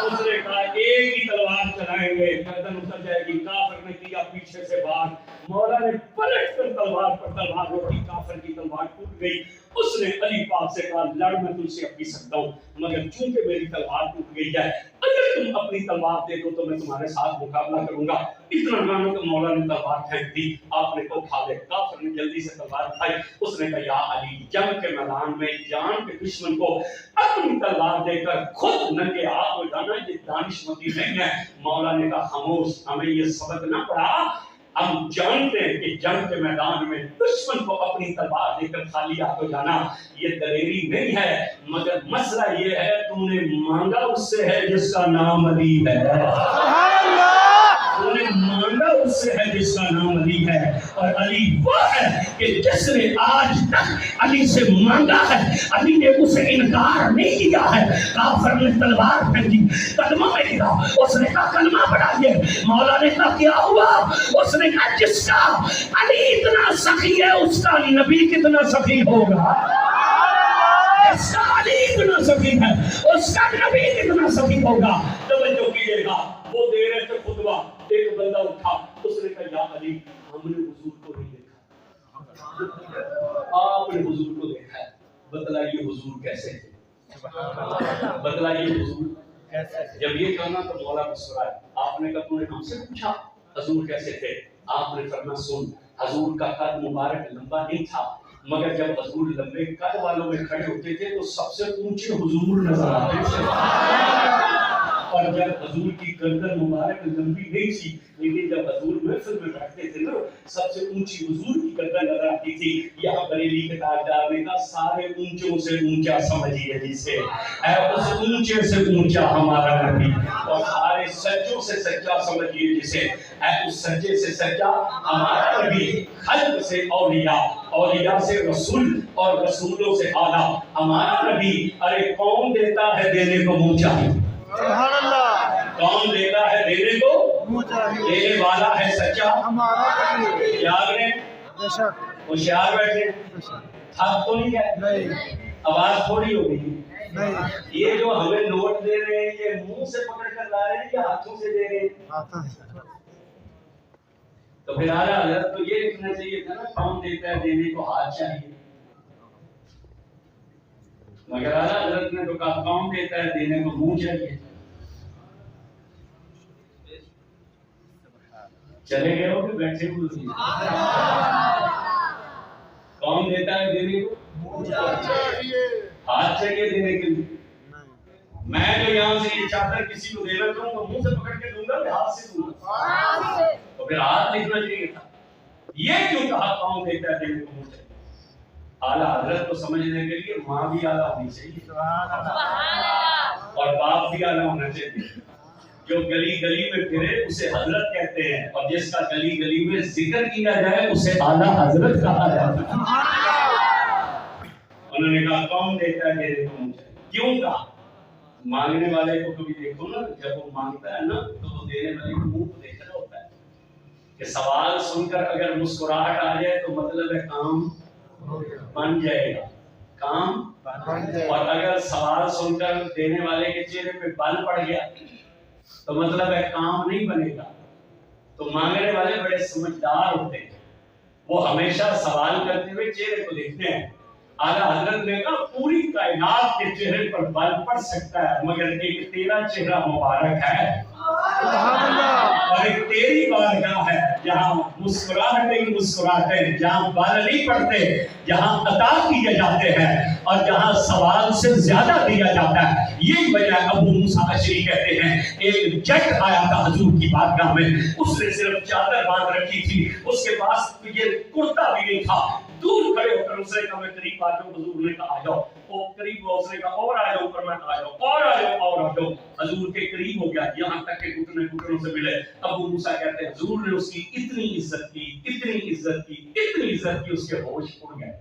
اس نے کہا ایک ہی تلوار چلائیں گے، گردن اتر جائے گی۔ کافر نے کیا پیچھے سے بار، مولا نے پلٹ کر تلوار پر تلوار روکی، کافر کی تلوار ٹوٹ گئی۔ اس نے علی پاک سے کہا لڑ میں تجھ سے اب بھی سکتا ہوں، مگر چونکہ میری تلوار ٹوٹ گئی ہے، اگر تم اپنی تلوار دے دو تو میں تمہارے ساتھ مقابلہ کروں گا۔ اتنا مانو کہ مولا نے تلوار پھینک دی، آپ نے کو کھا لے۔ کافر نے جلدی سے تلوار اٹھائی، اس نے کہا یا علی جنگ کے میدان میں جان کے دشمن کو اپنی تلوار دے کر خود ننگے ہاتھ ہو جانا یہ دانشمندی نہیں ہے۔ مولا نے کہا خاموش، ہمیں یہ سبق نہ پڑھا، ہم جانتے ہیں کہ جنگ کے میدان میں دشمن کو اپنی تلوار دے کر خالی ہاتھ ہو جانا یہ دلیری نہیں ہے، مگر مسئلہ یہ ہے تو نے مانگا اس سے ہے جس کا نام علی ہے، سبحان اللہ۔ انہوں نے مانگا اس سے ہے جس کا نام علی ہے، اور علی وہ ہے کہ جس نے آج تک علی سے مانگا ہے، علی نے اسے انکار نہیں کیا ہے۔ کافر نے تلوار پھینکی، قدموں میں گرا، اس نے کہا کلمہ پڑھائیے۔ مولا نے کہا کیا ہوا؟ اس نے کہا جس کا علی اتنا سخی ہے اس کا نبی کتنا سخی ہوگا، اس کا علی اتنا سخی ہے اس کا نبی کتنا سخی ہوگا۔ توجہ کیجئے گا، وہ دے رہے تھے خطبہ، ایک بندہ اٹھا، اس نے کہا یا علی ہم نے حضور کو نہیں دیکھا، آپ نے حضور کو دیکھا ہے، بتلائیے حضور کیسے تھے، بتلائیے حضور کیسے تھے۔ جب یہ کہنا تو مولا مسکرائے، آپ نے کہا تو نے ہم سے پوچھا حضور کیسے تھے؟ آپ نے فرمایا سن، حضور کا قد مبارک لمبا نہیں تھا، مگر جب حضور لمبے قد والوں میں کھڑے ہوتے تھے تو سب سے اونچے حضور نظر آتے تھے، اور جب حضور کی گردن مبارک لمبی نہیں تھی، لیکن جب حضور محفل میں بیٹھتے تھے نا سب سے اونچی حضور کی گردن نظر آتی تھی۔ یہاں بریلی کے تاجدار نے کہا سارے اونچوں سے اونچا سمجھیے جسے، اے اس اونچے سے اونچا ہمارا نبی، اور سارے سجوں سے سچا سمجھیے جسے، اے اس سچے سے سچا ہمارا نبی، خلق سے اولیاء، اولیاء سے رسول، اور رسولوں سے اعلیٰ ہمارا نبی۔ ارے کون دیتا ہے دینے کو منہ چاہیے، سبحان اللہ، کون دیتا ہے دینے کو منہ چاہیے، دینے والا ہے سچا ہمارا نبی۔ یاد رہے بے شک، ہوشیار بیٹھے، تھک تو نہیں گئے، آواز تھوڑی ہو گئی نہیں، یہ جو ہمیں نوٹ دے رہے ہیں یہ منہ سے پکڑ کر لا رہے ہیں یا ہاتھوں سے دے رہے ہیں؟ تو پھر اعلیٰ حضرت تو یہ لکھنا چاہیے تھا نا کون دیتا ہے دینے کو ہاتھ چاہیے، مگر اعلیٰ حضرت نے تو کہا کون دیتا ہے دینے کو منہ چاہیے۔ چلے گئے ہو کہ بیٹھے ہوئے؟ کون دیتا ہے دینے کو منہ چاہیے، ہاتھ چاہیے دینے کے لیے۔ میں جو یہاں سے یہ چادر کسی کو دینا چاہوں گا منہ سے پکڑ کے دوں گا کہ ہاتھ سے دوں گا؟ تو پھر ہاتھ لکھنا چاہیے تھا، یہ کیوں کہا کون دیتا ہے دینے کو منہ چاہیے؟ اعلیٰ حضرت کو سمجھنے کے لیے ماں بھی اعلیٰ ہونی چاہیے اور باپ بھی اعلیٰ ہونا چاہیے۔ جو گلی گلی میں پھرے اسے حضرت کہتے ہیں، اور جس کا گلی گلی میں ذکر کیا جائے اسے اعلیٰ حضرت کہا جاتا ہے۔ انہوں نے کہا کون دیتا ہے دینے کو منہ چاہیے، کیوں کہا؟ مانگنے والے کو کبھی دیکھو نا، جب وہ مانگتا ہے نا تو وہ دینے والے کو منہ کو دیکھ رہا ہوتا ہے کہ سوال سن کر اگر مسکراہٹ آ جائے تو مطلب ہے کام بن جائے گا، کام بن جائے گا، اور اگر سوال سن کر دینے والے کے چہرے پہ بل پڑ گیا تو مطلب ہے کام نہیں بنے گا۔ تو مانگنے والے بڑے سمجھدار ہوتے ہیں، وہ ہمیشہ سوال کرتے ہوئے چہرے کو دیکھتے ہیں۔ اعلیٰ حضرت نے کہا پوری کائنات کے چہرے پر بل پڑ سکتا ہے مگر ایک تیرا چہرہ مبارک ہے، اور ایک تیری بارگاہ ہے جہاں مسکراہٹیں ہی مسکراہٹیں ہیں، جہاں بال نہیں پڑتے، جہاں عطا کیے جاتے ہیں، اور جہاں سوال سے زیادہ دیا جاتا ہے۔ یہی وجہ ابو موسیٰ اشعری کہتے ہیں ایک جٹ آیا تھا حضور کی بارگاہ میں، اس نے صرف چادر باندھ رکھی تھی، اس کے پاس یہ کرتا بھی نہیں تھا، دور کھڑے ہو کر اس نے کہا میں قریب آ جاؤں، حضور نے کہا آ جاؤ، وہ قریب ہوا، اس نے کہا اور آ جاؤ، پر میں آ جاؤ، اور آ جاؤ، اور آ جاؤ، حضور کے قریب ہو گیا، یہاں تک کہ گھٹنے گھٹنوں سے ملے۔ ابو موسیٰ کہتے ہیں حضور نے اس کی اتنی عزت کی، اتنی عزت کی، اتنی عزت کی، اس کے ہوش اڑ گئے۔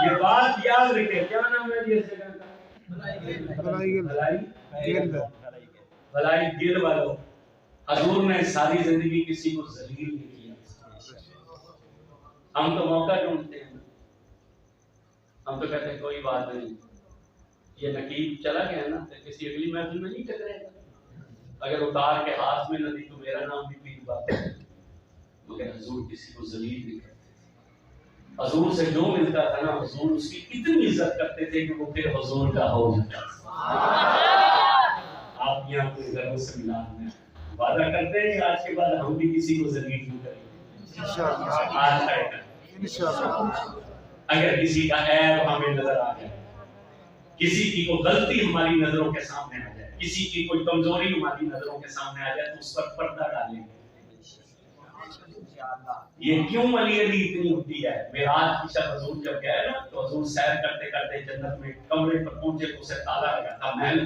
یہ بات یاد رکھے، کیا نام ہے یہ جگہ کا؟ بھلائی گل والوں۔ حضور نے ساری زندگی کسی کو ذلیل نہیں کیا۔ ہم تو موقع ڈھونڈتے ہیں، ہم تو کہتے ہیں کوئی بات نہیں، یہ نقیب چلا گیا نا تو کسی اگلی محفل میں نہیں ٹکرے گا، اگر اتار کے ہاتھ میں نہ دی تو میرا نام بھی پیر بات ہے۔ مگر حضور کسی کو ذلیل نہیں کرتے، حضور سے جو ملتا تھا نا حضور اس کی اتنی عزت کرتے تھے کہ وہ پھر حضور کا ہو جاتا تھا۔ آپ یہاں کوئی گھروں سے ملا ہمیں وعدہ کرتے ہیں آج کے بعد ہم بھی کسی کو ذلیل نہیں کریں گے، آج تک اگر کسی کا عیب ہمیں نظر آ جائے، کسی کی کوئی غلطی ہماری نظروں کے سامنے آ جائے، کسی کی کوئی کمزوری ہماری نظروں کے سامنے آ جائے تو اس پر پردہ ڈالیں گے۔ یہ کیوں علی علی اتنی ہوتی ہے؟ معراج کی شب حضور جب گئے نا تو حضور سیر کرتے کرتے جنت میں کمرے پر پہنچے تو اسے تالا لگا تھا محل،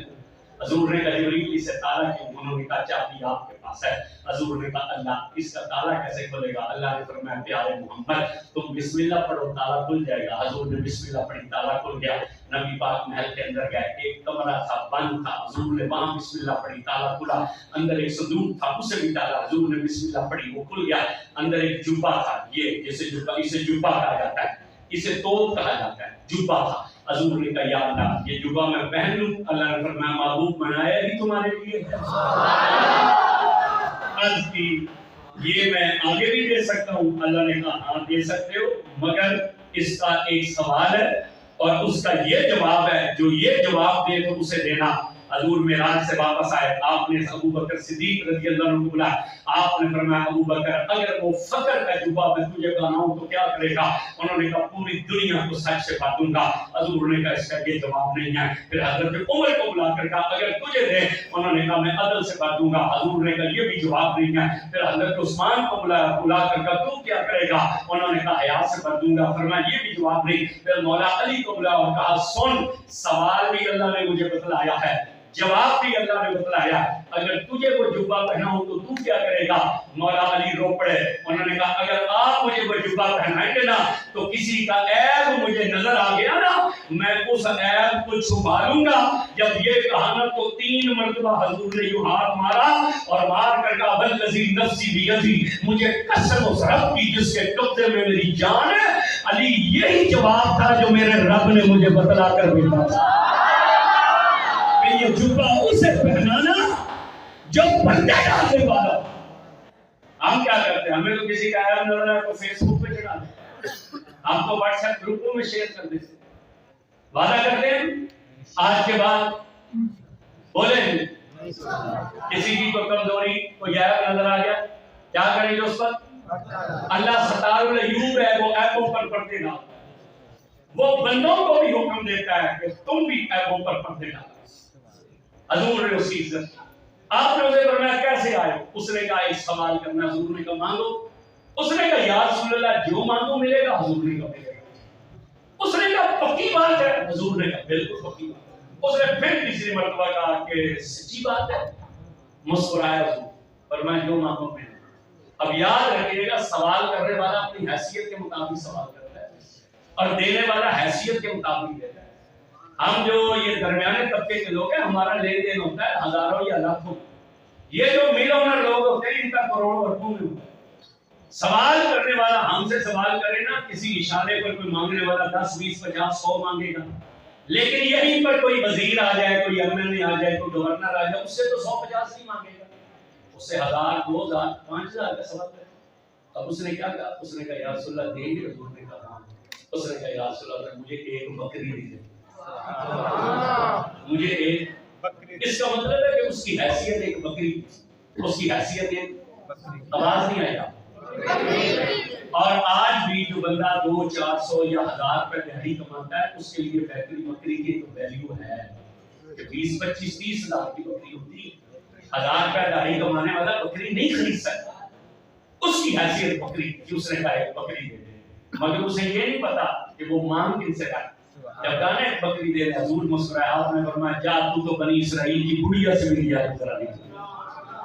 حضور نے کہا جبریل اسے تالا کیوں؟ انہوں نے کہا چابی آپ کے پاس ہے۔ حضور نے کہا اللہ اس کا تالا کیسے کھلے گا؟ اللہ نے فرمایا پیارے محمد تم بسم اللہ پڑھو تالا کھل جائے گا۔ حضور نے بسم اللہ پڑھی، تالا کھل گیا۔ نبی پاک محل کے اندر گئے، ایک کمرہ تھا بند تھا، حضور نے وہاں بسم اللہ پڑھی، تالا کھلا۔ اندر ایک صندوق تھا، اسے بھی ڈالا، حضور نے بسم اللہ پڑھی، وہ کھل گیا۔ اندر ایک جوبا تھا، یہ جیسے جوبا، اسے جوبا کہا جاتا ہے، اسے توپ کہا جاتا ہے، جوبا تھا۔ حضور نے کہا یا اللہ یہ جوبا میں پہن لوں؟ اللہ نے فرمایا محبوب بنایا ہی تمہارے لیے ہے۔ عرض کی یہ میں آگے بھی دے سکتا ہوں؟ اللہ نے کہا ہاں دے سکتے ہو، مگر اس کا ایک سوال ہے اور اس کا یہ جواب ہے، جو یہ جواب دے تو اسے دینا۔ حضور معراج سے واپس آئے، آپ نے ابو بکر صدیق رضی اللہ عنہ کو بلایا، آپ نے فرمایا ابو بکر اگر وہ فقر کا جوبا میں تجھے بناؤں تو کیا کرے گا؟ انہوں نے کہا پوری دنیا کو سچ سے باتوں گا۔ حضور نے کہا اس کا یہ جواب نہیں ہے۔ پھر حضرت عمر کو بلا کر کہا اگر تجھے دے، انہوں نے کہا میں عدل سے باتوں گا۔ حضور نے کہا یہ بھی جواب نہیں ہے۔ پھر حضرت عثمان کو بلا کر کہا تو کیا کرے گا؟ انہوں نے کہا حیا سے باتوں گا۔ فرمایا یہ بھی جواب نہیں۔ پھر مولا علی کو بلایا اور کہا سن سوال بھی اللہ نے مجھے بتلایا ہے، جواب بھی اللہ نے بتلایا، اگر تجھے وہ جبہ پہناؤں تو تو کیا کرے گا؟ مولا علی رو پڑے، انہوں نے کہا اگر آپ مجھے وہ جبہ پہنائیں گے نا تو کسی کا عیب مجھے نظر آ گیا نا میں اس عیب کو چھپا لوں گا۔ جب یہ کہا نا تو 3 مرتبہ حضور نے یوں ہاتھ مارا اور مار کر کہا والذی نفسی بیدی، مجھے قسم اس رب کی جس کے قبضے میں میری جان ہے۔ علی یہی جواب تھا جو میرے رب نے مجھے بتلا کر بھیجا تھا، یہ جبہ اسے پہنانا جو بندے ڈالنے والا۔ ہم کیا کرتے ہیں؟ ہمیں تو کسی کا عیب نظر آئے تو فیس بک پہ چڑھا دیں، ہم تو واٹس ایپ گروپوں میں شیئر کر دیتے، وعدہ کرتے ہیں آج کے بعد بولیں کسی کی کوئی کمزوری کوئی عیب نظر آ گیا کیا کریں گے اس پر؟ اللہ ستار العیوب ہے، وہ عیبوں پر پردے ڈالتا ہے، وہ بندوں کو بھی حکم دیتا ہے کہ تم بھی عیبوں پر پردے ڈالو۔ حضور نے اسی عزت، آپ نے اسے فرمایا کیسے آئے؟ اس نے کہا ایک سوال کرنا، حضور نے کہا مانگو۔ اس نے کہا یا رسول اللہ جو مانگو ملے گا؟ حضور نے کہا ملے گا۔ اس نے کہا پکی بات ہے؟ حضور نے کہا بالکل پکی بات۔ اس نے پھر تیسری مرتبہ کہا کہ سچی بات ہے؟ مسکرایا حضور، فرمایا جو مانگو ملے گا۔ اب یاد رکھیے گا سوال کرنے والا اپنی حیثیت کے مطابق سوال کرتا ہے اور دینے والا حیثیت کے مطابق دیتا ہے۔ ہم جو یہ درمیانے طبقے کے لوگ ہیں ہمارا لین دین ہوتا ہے ہزاروں یا لاکھوں، یہ جو ملینر لوگ ہوتے ہیں ان کا کروڑوں اربوں میں ہوتا ہے۔ سوال کرنے والا ہم سے سوال کرے نا، کسی اشارے پر کوئی مانگنے والا 10 20 50 100 مانگے گا، لیکن یہیں پر کوئی وزیر آ جائے، کوئی ایم آ جائے، کوئی گورنر آ جائے، اس سے تو 100 50 نہیں مانگے گا، اس سے 1000 2000 5000 کا سوال کرے۔ اب اس نے کیا کہا؟ اس نے کہا یا رسول اللہ دیں گے؟ حضور نے کہا ہاں۔ اس نے کہا یا رسول اللہ مجھے ایک بکری دیجیے، مجھے ایک بکری۔ اس کا مطلب ہے کہ اس کی حیثیت ایک بکری، اس کی حیثیت ایک آواز نہیں آئے گا۔ اور آج بھی جو بندہ 200 400 یا 1000 روپے دہاڑی کماتا ہے اس کے لیے بکری کی تو ویلیو ہے کہ 20 25 30 ہزار کی بکری ہوتی ہے۔ 1000 روپے دہاڑی کمانے والا بکری نہیں خرید سکتا، اس کی حیثیت بکری کی۔ اس نے کہا ایک بکری دے دے، مگر اسے یہ نہیں پتا کہ وہ مانگ کن سے کرتا۔ جب گانے بکری دے رہے حضور مسکرایا، آپ نے فرمایا جا تو بنی اسرائیل کی بڑھیا سے میری یاد کرا دی۔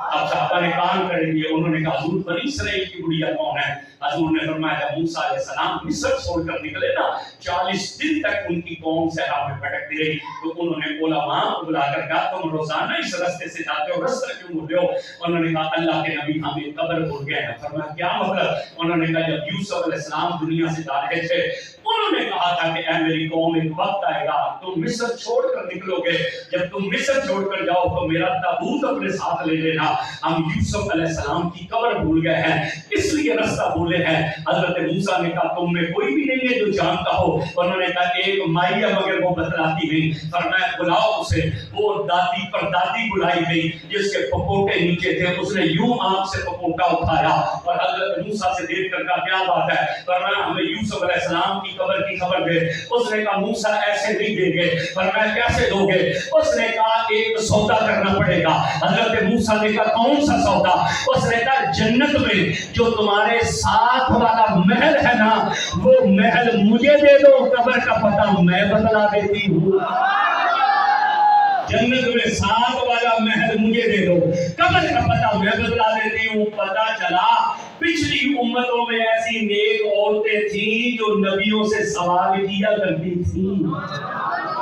اب صحابہ نے کان کر لیے، انہوں نے کہا حضور بنی اسرائیل کی بڑھیا کون ہے؟ حضور نے فرمایا جب موسیٰ علیہ السلام مصر چھوڑ کر نکلے نا 40 دن تک ان کی قوم صحرا میں بھٹکتی رہی، تو انہوں نے علماء کو بلا کر کہا تم روزانہ اس راستے سے جاتے ہو، راستہ کیوں بھول رہے ہو؟ انہوں نے کہا اللہ کے نبی ہمیں قبر بھول گئے ہیں۔ فرمایا کیا مطلب؟ انہوں نے کہا جب یوسف علیہ السلام دنیا سے جا رہے تھے انہوں نے کہا تھا کہ اے میری قوم ایک وقت آئے گا تم مصر چھوڑ کر نکلو گے، جب تم مصر چھوڑ کر جاؤ تو میرا تابوت اپنے ساتھ لے لینا۔ ہم یوسف علیہ السلام کی قبر بھول گئے ہیں اس لیے راستہ بھولے ہیں۔ حضرت موسیٰ نے کہا تم میں کوئی بھی نہیں ہے جو جانتا ہو؟ انہوں نے کہا ایک مائی ہے مگر وہ بتلاتی نہیں۔ فرمایا بلاؤ اسے۔ وہ دادی پر دادی بلائی گئی جس کے پپوٹے نیچے تھے، اس نے یوں آنکھ سے پپوٹا اٹھایا اور حضرت موسیٰ سے دیکھ کر کہا کیا بات ہے؟ فرمایا ہمیں یوسف علیہ السلام کی قبر کی خبر دے۔ اس نے کہا موسیٰ ایسے نہیں دیں گے۔ فرمایا کیسے دو گے؟ اس نے کہا ایک سودا کرنا پڑے گا۔ حضرت موسیٰ نے کہا کون سا سودا؟ اس نے کہا جنت میں جو تمہارے ساتھ والا محل ہے نا وہ محل مجھے دے دو، قبر کا پتہ میں بتلا دیتی ہوں۔ جنت میں 7 والا محل مجھے دے دو، قبر کا پتہ میں بتلا دیتی ہوں۔ پتہ چلا پچھلی امتوں میں ایسی نیک عورتیں تھیں جو نبیوں سے سوال کیا کرتی تھیں۔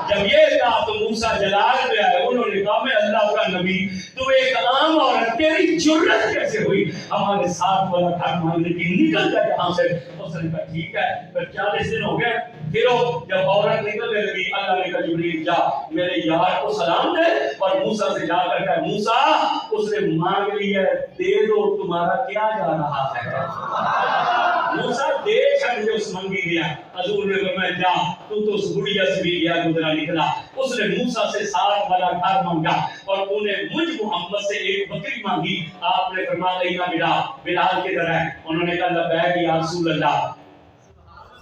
جب یہ کہا تو موسیٰ جلال پہ آئے، انہوں نے کہا میں اللہ کا نبی، تو ایک عام عورت، تیری جرت کیسے ہوئی ہمارے 7 والا گھر مانگنے کی، نکل جائے یہاں سے۔ اس نے کہا ٹھیک ہے۔ پھر 40 دن ہو گئے، پھر جب عورت نکلنے لگی، اللہ نے کہا جبریل جا میرے یار کو سلام دے اور موسیٰ سے جا کر کہا موسیٰ اس نے مانگ لیا ہے، دے دو، تمہارا کیا جا رہا ہے؟ موسیٰ دے چھڑ جو اس منگی گیا۔ حضور نے فرمایا جا، تو اس بڑھیا سے بھی گیا گزرا نکلا۔ اس نے موسیٰ سے 7 والا گھر مانگا اور انہیں مجھ محمد سے ایک بکری مانگی۔ آپ نے فرمایا اینا بلال، بلال کدھر ہے؟ انہوں نے کہا لبیک یا رسول اللہ۔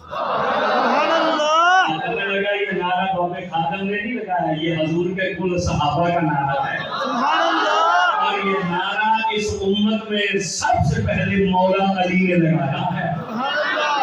سبحان اللہ۔ ہمیں لگا یہ نعرہ بابے خادم نے نہیں لگایا، یہ حضور کے کل صحابہ کا نعرہ ہے۔ سبحان اللہ۔ اور یہ نعرہ اس امت میں سب سے پہلے مولا علی نے لگایا ہے۔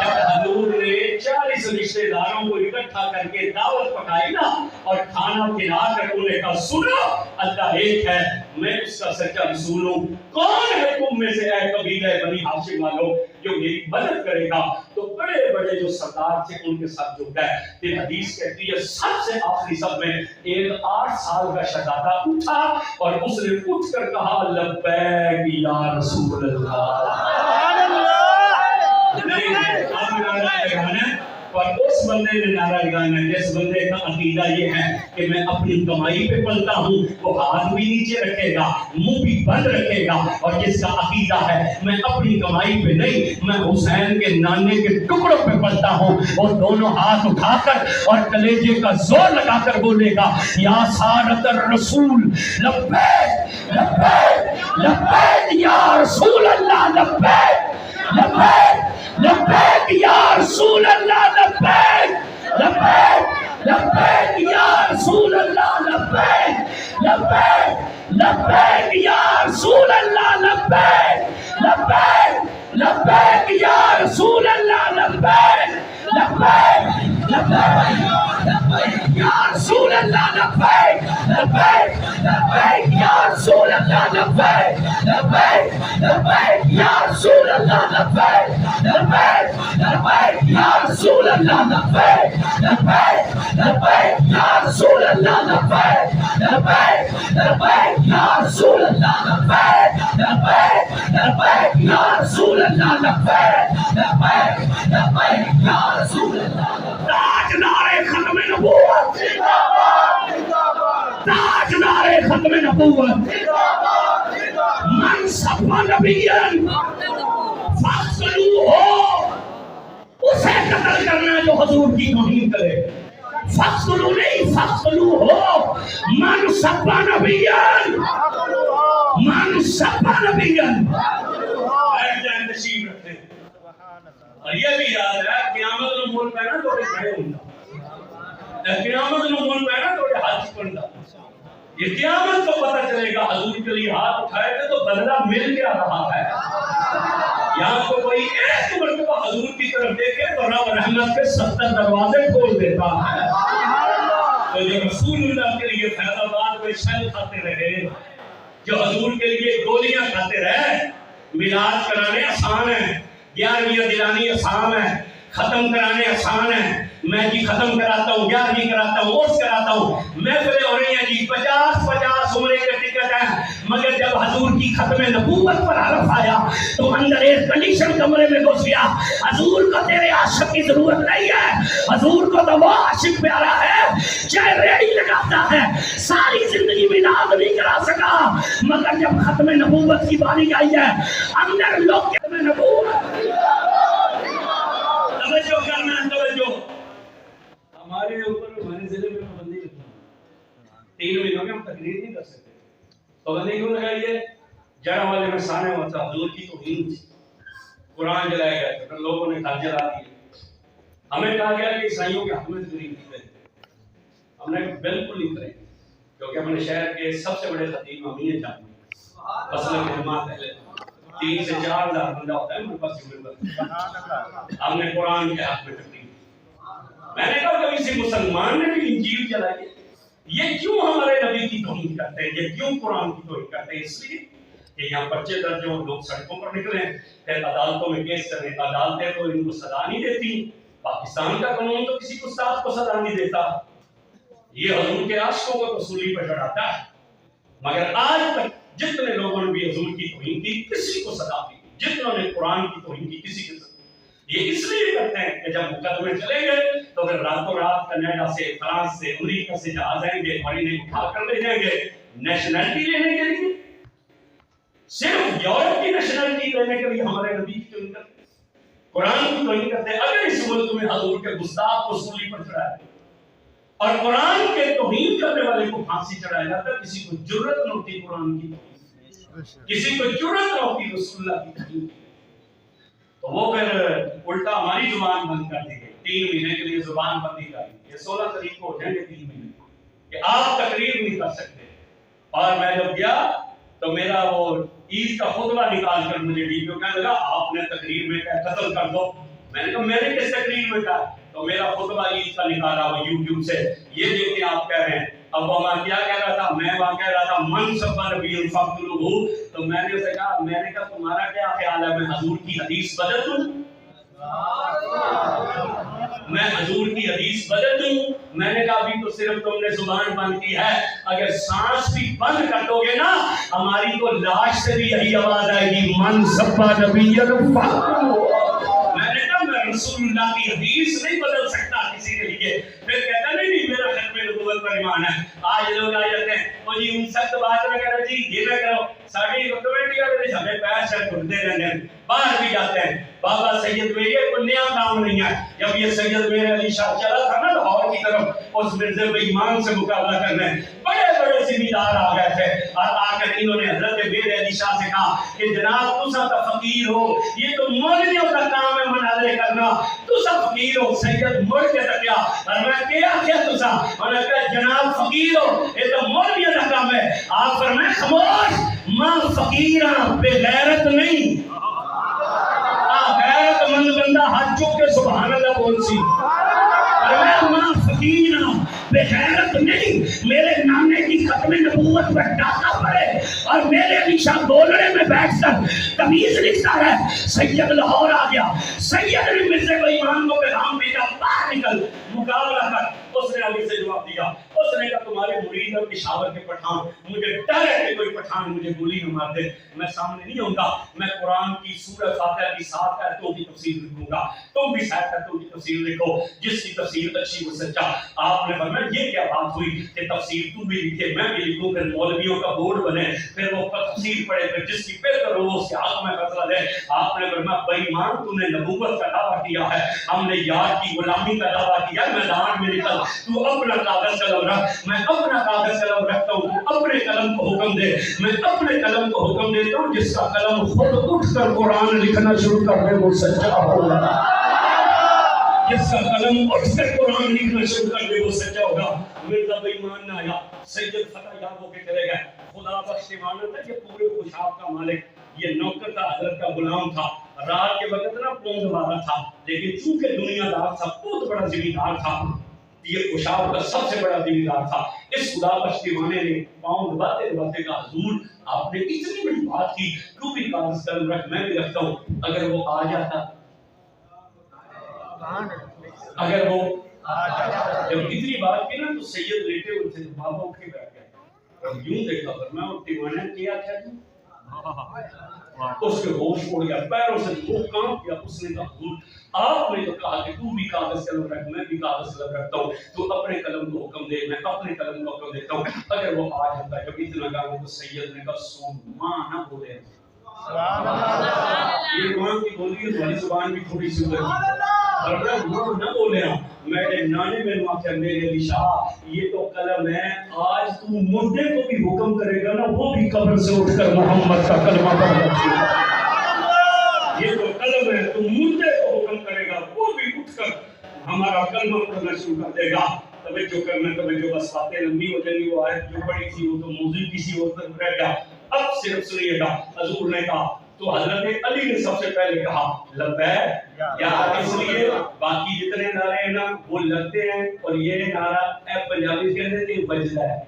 جب حضور نے 40 رشتہ داروں کو اکٹھا کر کے دعوت پکائی نا اور کھانا کھلا کر انہیں کہا سنو اللہ ایک ہے، میں اس کا سچا رسول ہوں، کون ہے تم میں سے اے قبیلہ بنی ہاشم والوں جو میری مدد کرے گا؟ تو بڑے بڑے جو سردار تھے ان کے ساتھ جو گئے، پھر حدیث کہتی ہے سب سے آخری سب میں ایک 8 سال کا شہزادہ اٹھا اور اس نے اٹھ کر کہا لبیک یا رسول اللہ۔ اور اس بندے نے نعرہ لگانا ہے جس بندے کا عقیدہ یہ ہے کہ میں اپنی کمائی پہ پلتا ہوں، وہ ہاتھ بھی نیچے رکھے گا، منہ بھی بند رکھے گا، اور جس کا عقیدہ ہے میں اپنی کمائی پہ نہیں، میں حسین کے نانے کے ٹکڑوں پہ پلتا ہوں، اور دونوں ہاتھ اٹھا کر اور کلیجے کا زور لگا کر بولے گا یا سارت الرسول لبیک لبیک لبیک یا رسول اللہ لبیک لبیک لبیک یا رسول اللہ لبیک لبیک لبیک یا رسول اللہ لبیک لبیک لبیک یا رسول اللہ لبیک لبیک لبیک یا رسول اللہ لبیک لبیک لبیک یا رسول اللہ لبیک لبیک لبیک یا رسول اللہ لبیک لبیک لبیک یا رسول اللہ لبیک لبیک لبیک یا رسول اللہ لبیک لبیک لبیک یا رسول اللہ لبیک لبیک لبیک یا رسول اللہ لبیک لبیک لبیک یا رسول اللہ لبیک لبیک لبیک یا رسول اللہ۔ تاج نعرے ختم نبوت، تاج نعرے ختم نبوت، من سب نبیًا فاقتلوہ، اسے قتل کرنا جو حضور کی توہین کرے، فاقتلوہ نہیں فاقتلوہ، من سب نبیًا، من سب نبیًا۔ ایک جائے نشیب رکھتے ہیں اور یہ بھی یاد ہے قیامت میں مول پہنا تو کھڑے ہونا، قیامت میں مول پہنا تو ہاتھ پڑھنا، یہ قیامت کو پتہ چلے گا حضور کے لیے ہاتھ اٹھائے تھے تو بدلہ مل کیا رہا ہے۔ یہاں کو کوئی ایک مرتبہ حضور کی طرف دیکھے تو رب رحمت کے 70 دروازے کھول دیتا ہے۔ تو جو رسول اللہ کے لیے فیض آباد میں شل کھاتے رہے، جو حضور کے لیے گولیاں کھاتے رہے، میلاد کرانے آسان ہے، 11ویں دلانی آسان ہے، ختم کرانے آسان ہے، میں جی ختم کراتا ہوں، 11ویں کراتا ہوں، عرس کراتا ہوں، محفلیں ہو رہی ہیں جی 50 عمرے کے ٹکٹ ہیں، مگر جب حضور کی ختم نبوت پر حرف آیا تو اندر ایئر کنڈیشن کمرے میں گھس گیا۔ حضور کو تیرے عاشق کی ضرورت نہیں ہے، حضور کو تو وہ عاشق پیارا ہے چاہے ریڑھی لگاتا ہے، ساری زندگی میلاد نہیں کرا سکا، مگر جب ختم نبوت کی باری آئی ہے اندر لوگ ختم نبوت۔ توجہ کرنا ہے، توجہ۔ ہمارے اوپر ہمارے ضلع میں پابندی لگی 3 مہینوں میں ہم تقریر نہیں کر سکتے، پابندی کیوں لگائی ہے؟ جڑا والے میں سانے ہوتا حضور کی توہین تھی، قرآن جلائے گئے تھے، لوگوں نے گھر جلا دیے، ہمیں کہا گیا کہ عیسائیوں کے حق میں تقریر نہیں کریں، ہم نے بالکل نہیں کریں کیونکہ ہمارے شہر کے سب سے بڑے خطیب ہمیں یہ جانتے ہیں، مسئلہ کی جماعت اہل 3 سے 4 ہزار بندہ ہوتا ہے میرے پاس ہم نے قرآن کے حق میں تقریر۔ میں نے کہا کبھی کسی مسلمان نے بھی انجیل جلائی ہے یہ کیوں ہمارے نبی کی توہین کرتے ہیں، یہ کیوں قرآن کی توہین کرتے ہیں؟ اس لیے کہ یہاں پرچے درج ہوں، لوگ سڑکوں پر نکلیں، پھر عدالتوں میں کیس چلیں، عدالتیں تو ان کو سزا نہیں دیتی، پاکستان کا قانون تو کسی استاد کو سزا نہیں دیتا، یہ حضور کے عاشقوں کو تو سولی پر چڑھاتا ہے، مگر آج تک جتنے لوگوں نے بھی حضور کی توہین کی کسی کو سزا نہیں دی، جتنوں نے قرآن کی توہین کی کسی کو سزا۔ یہ اس لیے کرتے ہیں کہ جب مقدمے چلے گئے تو پھر راتوں رات کینیڈا سے، فرانس سے، امریکہ سے جہاز آئیں گے اور انہیں اٹھا کر لے جائیں گے نیشنلٹی لینے کے لیے، صرف یورپ کی نیشنلٹی لینے کے لیے ہمارے نبی کی توہین کرتے ہیں، قرآن کی توہین کرتے ہیں۔ اگر اس ملک میں حضور کے گستاخ کو سولی پر چڑھایا اور قرآن کے توہین کرنے والے کو پھانسی چڑھایا جاتا، کسی کو جرأت نہ ہوتی قرآن کی توہین، کسی کو جرأت نہ ہوتی رسول اللہ کی توہین، تو وہ پھر الٹا ہماری زبان بند کر دی گئی، 3 مہینے کے لیے زبان بندی کر دی، یہ 16 تاریخ کو ہو جائیں گے 3 مہینے کہ آپ تقریر نہیں کر سکتے۔ اور میں جب گیا تو میرا وہ عید کا خطبہ نکال کر مجھے ڈی پی او کہنے لگا آپ نے تقریر میں کہا قتل کر دو، میں نے کہا میں نے کس تقریر میں کہا؟ تو میرا خطبہ عید کا نکالا وہ یوٹیوب سے، یہ دیکھیں آپ کہہ رہے ہیں۔ اب وہ میں کیا کہہ رہا تھا؟ میں وہاں کہہ رہا تھا من سب نبی فقتلوہ، تو میں نے اسے کہا، میں نے کہا تمہارا کیا خیال ہے میں حضور کی حدیث بدل دوں؟ میں حضور کی حدیث بدل دوں؟ میں نے کہا ابھی تو صرف تم نے زبان بند کی ہے، اگر سانس بھی بند کر دو گے نا ہماری تو لاش سے بھی یہی آواز آئے گی من سب نبی فقتلوہ۔ میں نے کہا میں رسول اللہ کی حدیث نہیں بدل سکتا کسی کے لیے۔ پھر کہتا نہیں میرا ختم نبوت پر ایمان ہے۔ آج لوگ آ جاتے ہیں وہ جی ان سخت بات نہ کرو جی، یہ نہ کرو، ساری کمیٹی والے ہمیں پیسے ڈھونڈتے رہتے ہیں، باہر بھی جاتے ہیں۔ بابا سید میں یہ کوئی نیا کام نہیں ہے، جب یہ سید میرے علی شاہ چلا تھا نا لاہور کی طرف اس مرزا بے ایمان سے مقابلہ کرنے، بڑے بڑے زمیندار آ گئے تھے اور آ کر انہوں نے حضرت میرے علی شاہ سے کہا کہ جناب تسا تو فقیر ہو، یہ تو مولویوں کا کام ہے مناظرے کرنا، تسا فقیر ہو۔ سید مڑ کے تکیا اور میں کیا کیا تسا؟ اور نے کہا جناب فقیر ہو یہ تو مولویوں کا کام ہے۔ آپ فرمائیں خاموش، ماں فقیراں بے غیرت نہیں، غیرت مند بندہ ہاتھ چوک کے سبحان اللہ بول سی، ماں فقیراں بے غیرت نہیں، میرے نانے کی ختم نبوت پر ڈاکہ پڑے اور میرے علی شاہ گولڑے میں بیٹھ کر تمیز لکھتا ہے۔ سید لاہور آ گیا، سید نے مرزا بے ایمان کو پیغام بھیجا باہر نکل مقابلہ کر۔ اس نے علی سے جواب دیا، اس نے کہا تمہارے مرید اور پشاور کے پٹھان، مجھے ڈر ہے کہ کوئی پٹھان مجھے گولی نہ مار دے، میں سامنے نہیں ہوں گا، میں قرآن کی سورہ فاتحہ کی 7 آیتوں کی تفسیر لکھوں گا، تم بھی 7 آیتوں کی تفسیر لکھو، جس کی تفسیر اچھی وہ سچا۔ آپ نے فرمایا یہ کیا بات ہوئی کہ تفسیر تو بھی لکھے میں بھی لکھوں، پھر مولویوں کا بورڈ بنے، پھر وہ تفسیر پڑھے، پھر جس کی بہتر ہو اس کے حق میں فیصلہ لے۔ آپ نے فرمایا بے ایمان تو نے نبوت کا دعویٰ کیا ہے، ہم نے یار کی غلامی کا دعویٰ کیا، میدان میں نکل، تو اپنا کاغذ قلم رکھ، میں اپنا کاغذ قلم رکھتا ہوں، تو اپنے قلم کو حکم دے، میں اپنے قلم کو حکم دیتا ہوں، جس کا قلم خود اٹھ کر قرآن لکھنا شروع کر دے وہ سچا ہوگا، جس کا قلم اٹھ کر قرآن لکھنا شروع کر دے وہ سچا ہوگا۔ مرزا بے ایمان نہ آیا، سید فتح یاب ہو کے چلے گئے، خدا بخش امانت ہے کہ پورے خوشاب کا مالک یہ نوکر تھا، حضرت کا غلام تھا، رات کے وقت نہ پونڈ والا تھا، لیکن چونکہ دنیا دار تھا، بہت بڑا زمیندار تھا، یہ خوشاب کا سب سے بڑا زمیندار تھا۔ اس خدا بخش دیوانے نے پاؤں دباتے دباتے کہا حضور آپ نے اتنی بڑی بات کی، تو بھی کاغذ قلم رکھ میں بھی رکھتا ہوں، اگر وہ آ جاتا، اگر وہ جب اتنی بات کی نا تو سید لیٹے ہوئے تھے، بابا اٹھ کے بیٹھ گئے اور یوں دیکھا، فرمایا اور دیوانے نے کیا کیا تھی؟ اس کے ہوش اڑ گیا، پیروں سے وہ کام کیا۔ اس نے کہا حضور آپ نے تو کہا کہ تو بھی کاغذ قلم رکھ میں بھی کاغذ قلم رکھتا ہوں، تو اپنے قلم کو حکم دے میں اپنے قلم کو حکم دیتا ہوں، اگر وہ آ جاتا ہے۔ جب اتنا کہا تو سید نے کہا سو ماں نہ بولے، یہ ماں کی بولی ہے، تمہاری زبان بھی تھوڑی سی ہوگی، اور میں ماں نہ بولے ہوں، میرے نانے میں واقع میرے علی شاہ یہ تو قلم ہے، آج تو مردے کو بھی حکم کرے گا نا وہ بھی قبر سے اٹھ کر محمد کا کلمہ پڑھے گا، یہ تو قلم ہے، تو مردے کو حکم کرے گا وہ بھی اٹھ کر ہمارا کلمہ پڑھنا شروع کر دے گا۔ توجہ کرنا، توجہ، بس باتیں لمبی ہو جائیں گی، وہ آیت جو پڑھی تھی وہ تو موضوع کسی اور طرف رہ گیا۔ اب صرف سنیے گا، حضور نے کہا تو حضرت علی نے سب سے پہلے کہا لبیک یا، اس لیے باقی جتنے نعرے ہیں نا وہ لگتے ہیں، اور یہ نعرہ پنجابی کہتے تھے بجدا ہے،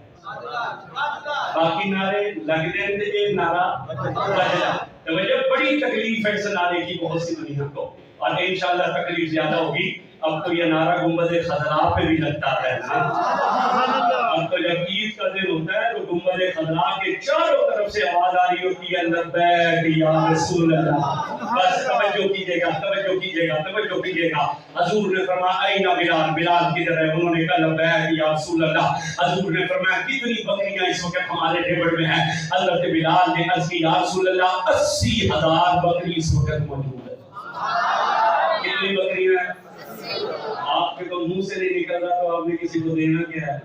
باقی نعرے لگتے ہیں، ایک نعرہ بجدا۔ توجہ، بڑی تکلیف ہے اس نعرے کی بہت سی دنیا کو، اور انشاءاللہ تکلیف زیادہ ہوگی۔ اب تو یہ نعرہ گنبد خضراء پہ بھی لگتا ہے نا، اب تو جب عید کا دن ہوتا ہے تو گنبد خضراء کے چاروں طرف سے آواز آ رہی ہوتی ہے لبیک یا رسول اللہ۔ بس توجہ کیجیے گا، توجہ کیجیے گا، توجہ کیجیے گا۔ حضور نے فرمایا اینا بلال، بلال کدھر ہے؟ انہوں نے کہا لبیک یا رسول اللہ۔ حضور نے فرمایا کتنی بکریاں اس وقت ہمارے ڈھیبڑ میں ہیں؟ حضرت بلال نے عرض کی یا رسول اللہ 80,000 بکری اس وقت موجود ہے۔ کتنی بکریاں ہیں؟ آپ کے تو منہ سے نہیں نکل رہا تو آپ نے کسی کو دینا کیا ہے؟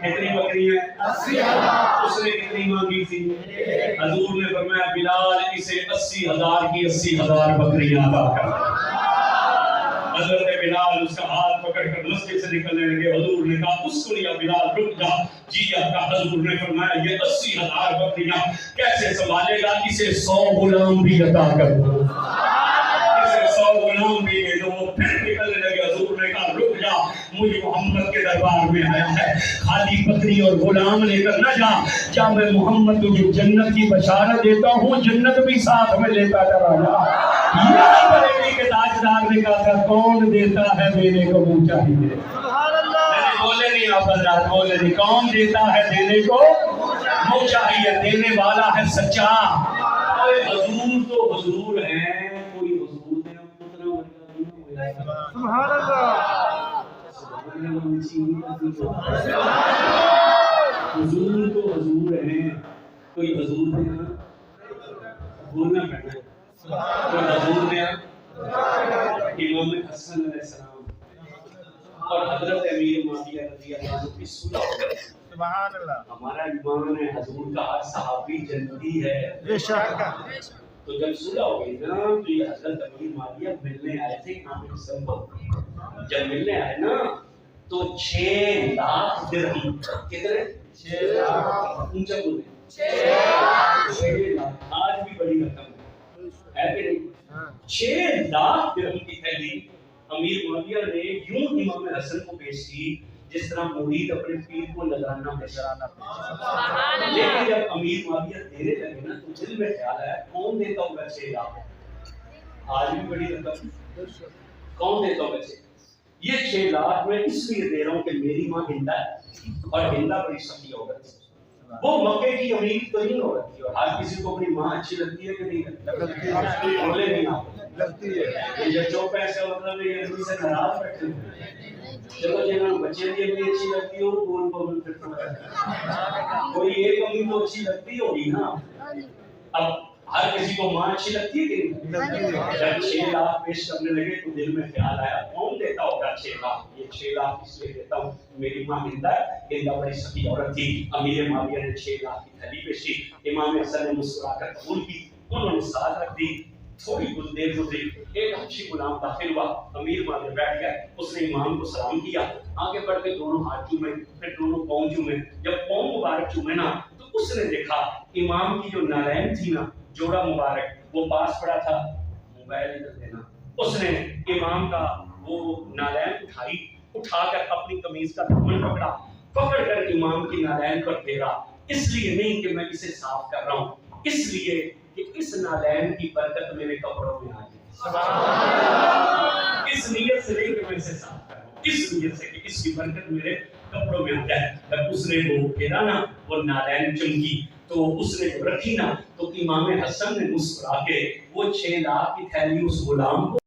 کتنی بکریاں ہیں؟ 80,000۔ اس نے کتنی مانگی تھی؟ حضور نے فرمایا بلال اسے 80,000 کی 80,000 بکریاں عطا کر۔ حضرت بلال اس کا ہاتھ پکڑ کر مسجد سے نکلنے لگے۔ حضور نے کہا اسکن یا بلال رک جا۔ جی کا حضور نے فرمایا یہ 80,000 بکریاں کیسے سنبھالے گا؟ اسے 100 غلام بھی عطا کر دو، اسے 100 غلام بھی دے دو۔ پھر نکلنے لگے۔ حضور نے کہا رک جا، مجھے محمد کے دربار میں آیا ہے، خالی بکری اور غلام لے کر نہ جا، کیا میں محمد تجھے جنت کی بشارت دیتا ہوں، جنت بھی ساتھ میں لیتا چلا جا۔ یہ بریلی کے تاجدار نے کہا تھا کون دیتا ہے دینے کو منہ چاہیے؟ بولے نہیں آپ حضرات، بولے نہیں، کون دیتا ہے دینے کو منہ چاہیے؟ دینے والا ہے سچا۔ حضور تو حضور ہیں، کوئی حضور نے سبحان اللہ، حضور تو حضور ہیں، کوئی حضور نے بولنا پڑنا، کوئی حضور نے امام حسن علیہ السلام اور حضرت امیر معاویہ رضی اللہ عنہ کی صلح ہو گئی۔ سبحان اللہ، ہمارا امام ہے حضور کا ہر صحابی جنتی ہے بے شک۔ تو جب صلح ہو گئی نا تو یہ حضرت امیر معاویہ ملنے آئے تھے امام حسن کو۔ جب ملنے آئے نا تو 6 لاکھ درہم، کتنے؟ 6 لاکھ، اونچا بولے 6 لاکھ، آج بھی بڑی رقم ہے کہ نہیں؟ 6 لاکھ درہم کی تھیلی امیر معاویہ نے یوں امام حسن کو پیش کی جس طرح مرید اپنے پیر کو نذرانہ پیش کرتا ہے۔ لیکن جب امیر معاویہ دینے لگے نا تو دل میں خیال آیا کون دیتا ہوگا 6 لاکھ؟ آج بھی بڑی رقم، کون دیتا ہوگا 6؟ یہ 6 لاکھ میں اس لیے دے رہا ہوں کہ میری ماں ہندا ہے اور ہندا بڑی سخی عورت ہے، وہ مکے کی امیر ترین عورت تھی، اور ہر کسی کو اپنی ماں اچھی لگتی ہے کہ نہیں لگتی ہے؟ بولے نہیں آپ لگتی ہے۔ یہ جو پیسے مطلب یہ امی سے ناراض بیٹھے ہیں، چلو جنہوں بچے کی امی اچھی لگتی ہو کون کو کوئی ایک امی تو اچھی لگتی ہوگی نا۔ اب ہر کسی کو ماں اچھی لگتی ہے کہ نہیں؟ جب 6 لاکھ پیش کرنے لگے تو دل میں خیال آیا کون دیتا ہوگا 6 لاکھ؟ یہ 6 لاکھ اس لیے دیتا ہوں میری ماں ہندا ہے، ہندا بڑی سخی عورت تھی۔ امیر معاویہ نے 6 لاکھ کی تھیلی پیش کی، امام حسن نے مسکرا کر قبول کی، انہوں نے ساتھ رکھ دی۔ تھوڑی کچھ دیر گزری، ایک حبشی غلام داخل ہوا، امیر معاویہ بیٹھ گئے، اس نے امام کو سلام کیا، آگے بڑھ کے دونوں ہاتھ چومے، پھر دونوں پاؤں چومے۔ جب پاؤں مبارک چومے نا تو اس نے دیکھا امام کی جو نالین تھی نا، جوڑا مبارک وہ پاس پڑا تھا، موبائل ادھر دینا۔ اس نے امام کا وہ نالین اٹھا کر اپنی قمیض کا دامن پکڑا، پکڑ کر امام کی نالین پر پھیرا، اس لیے نہیں کہ میں اسے صاف کر رہا ہوں، اس لیے کہ اس نالین کی برکت میرے کپڑوں میں آ جائے، اس نیت سے نہیں کہ میں اسے صاف کر رہا ہوں، اس نیت سے کہ اس کی برکت میرے کپڑوں میں آ جائے۔ جب اس نے وہ پھیرا نا، وہ نالین چمکی تو اس نے رکھی نا، تو امام حسن نے مسکرا کے وہ 6 لاکھ کی تھیلی اس غلام کو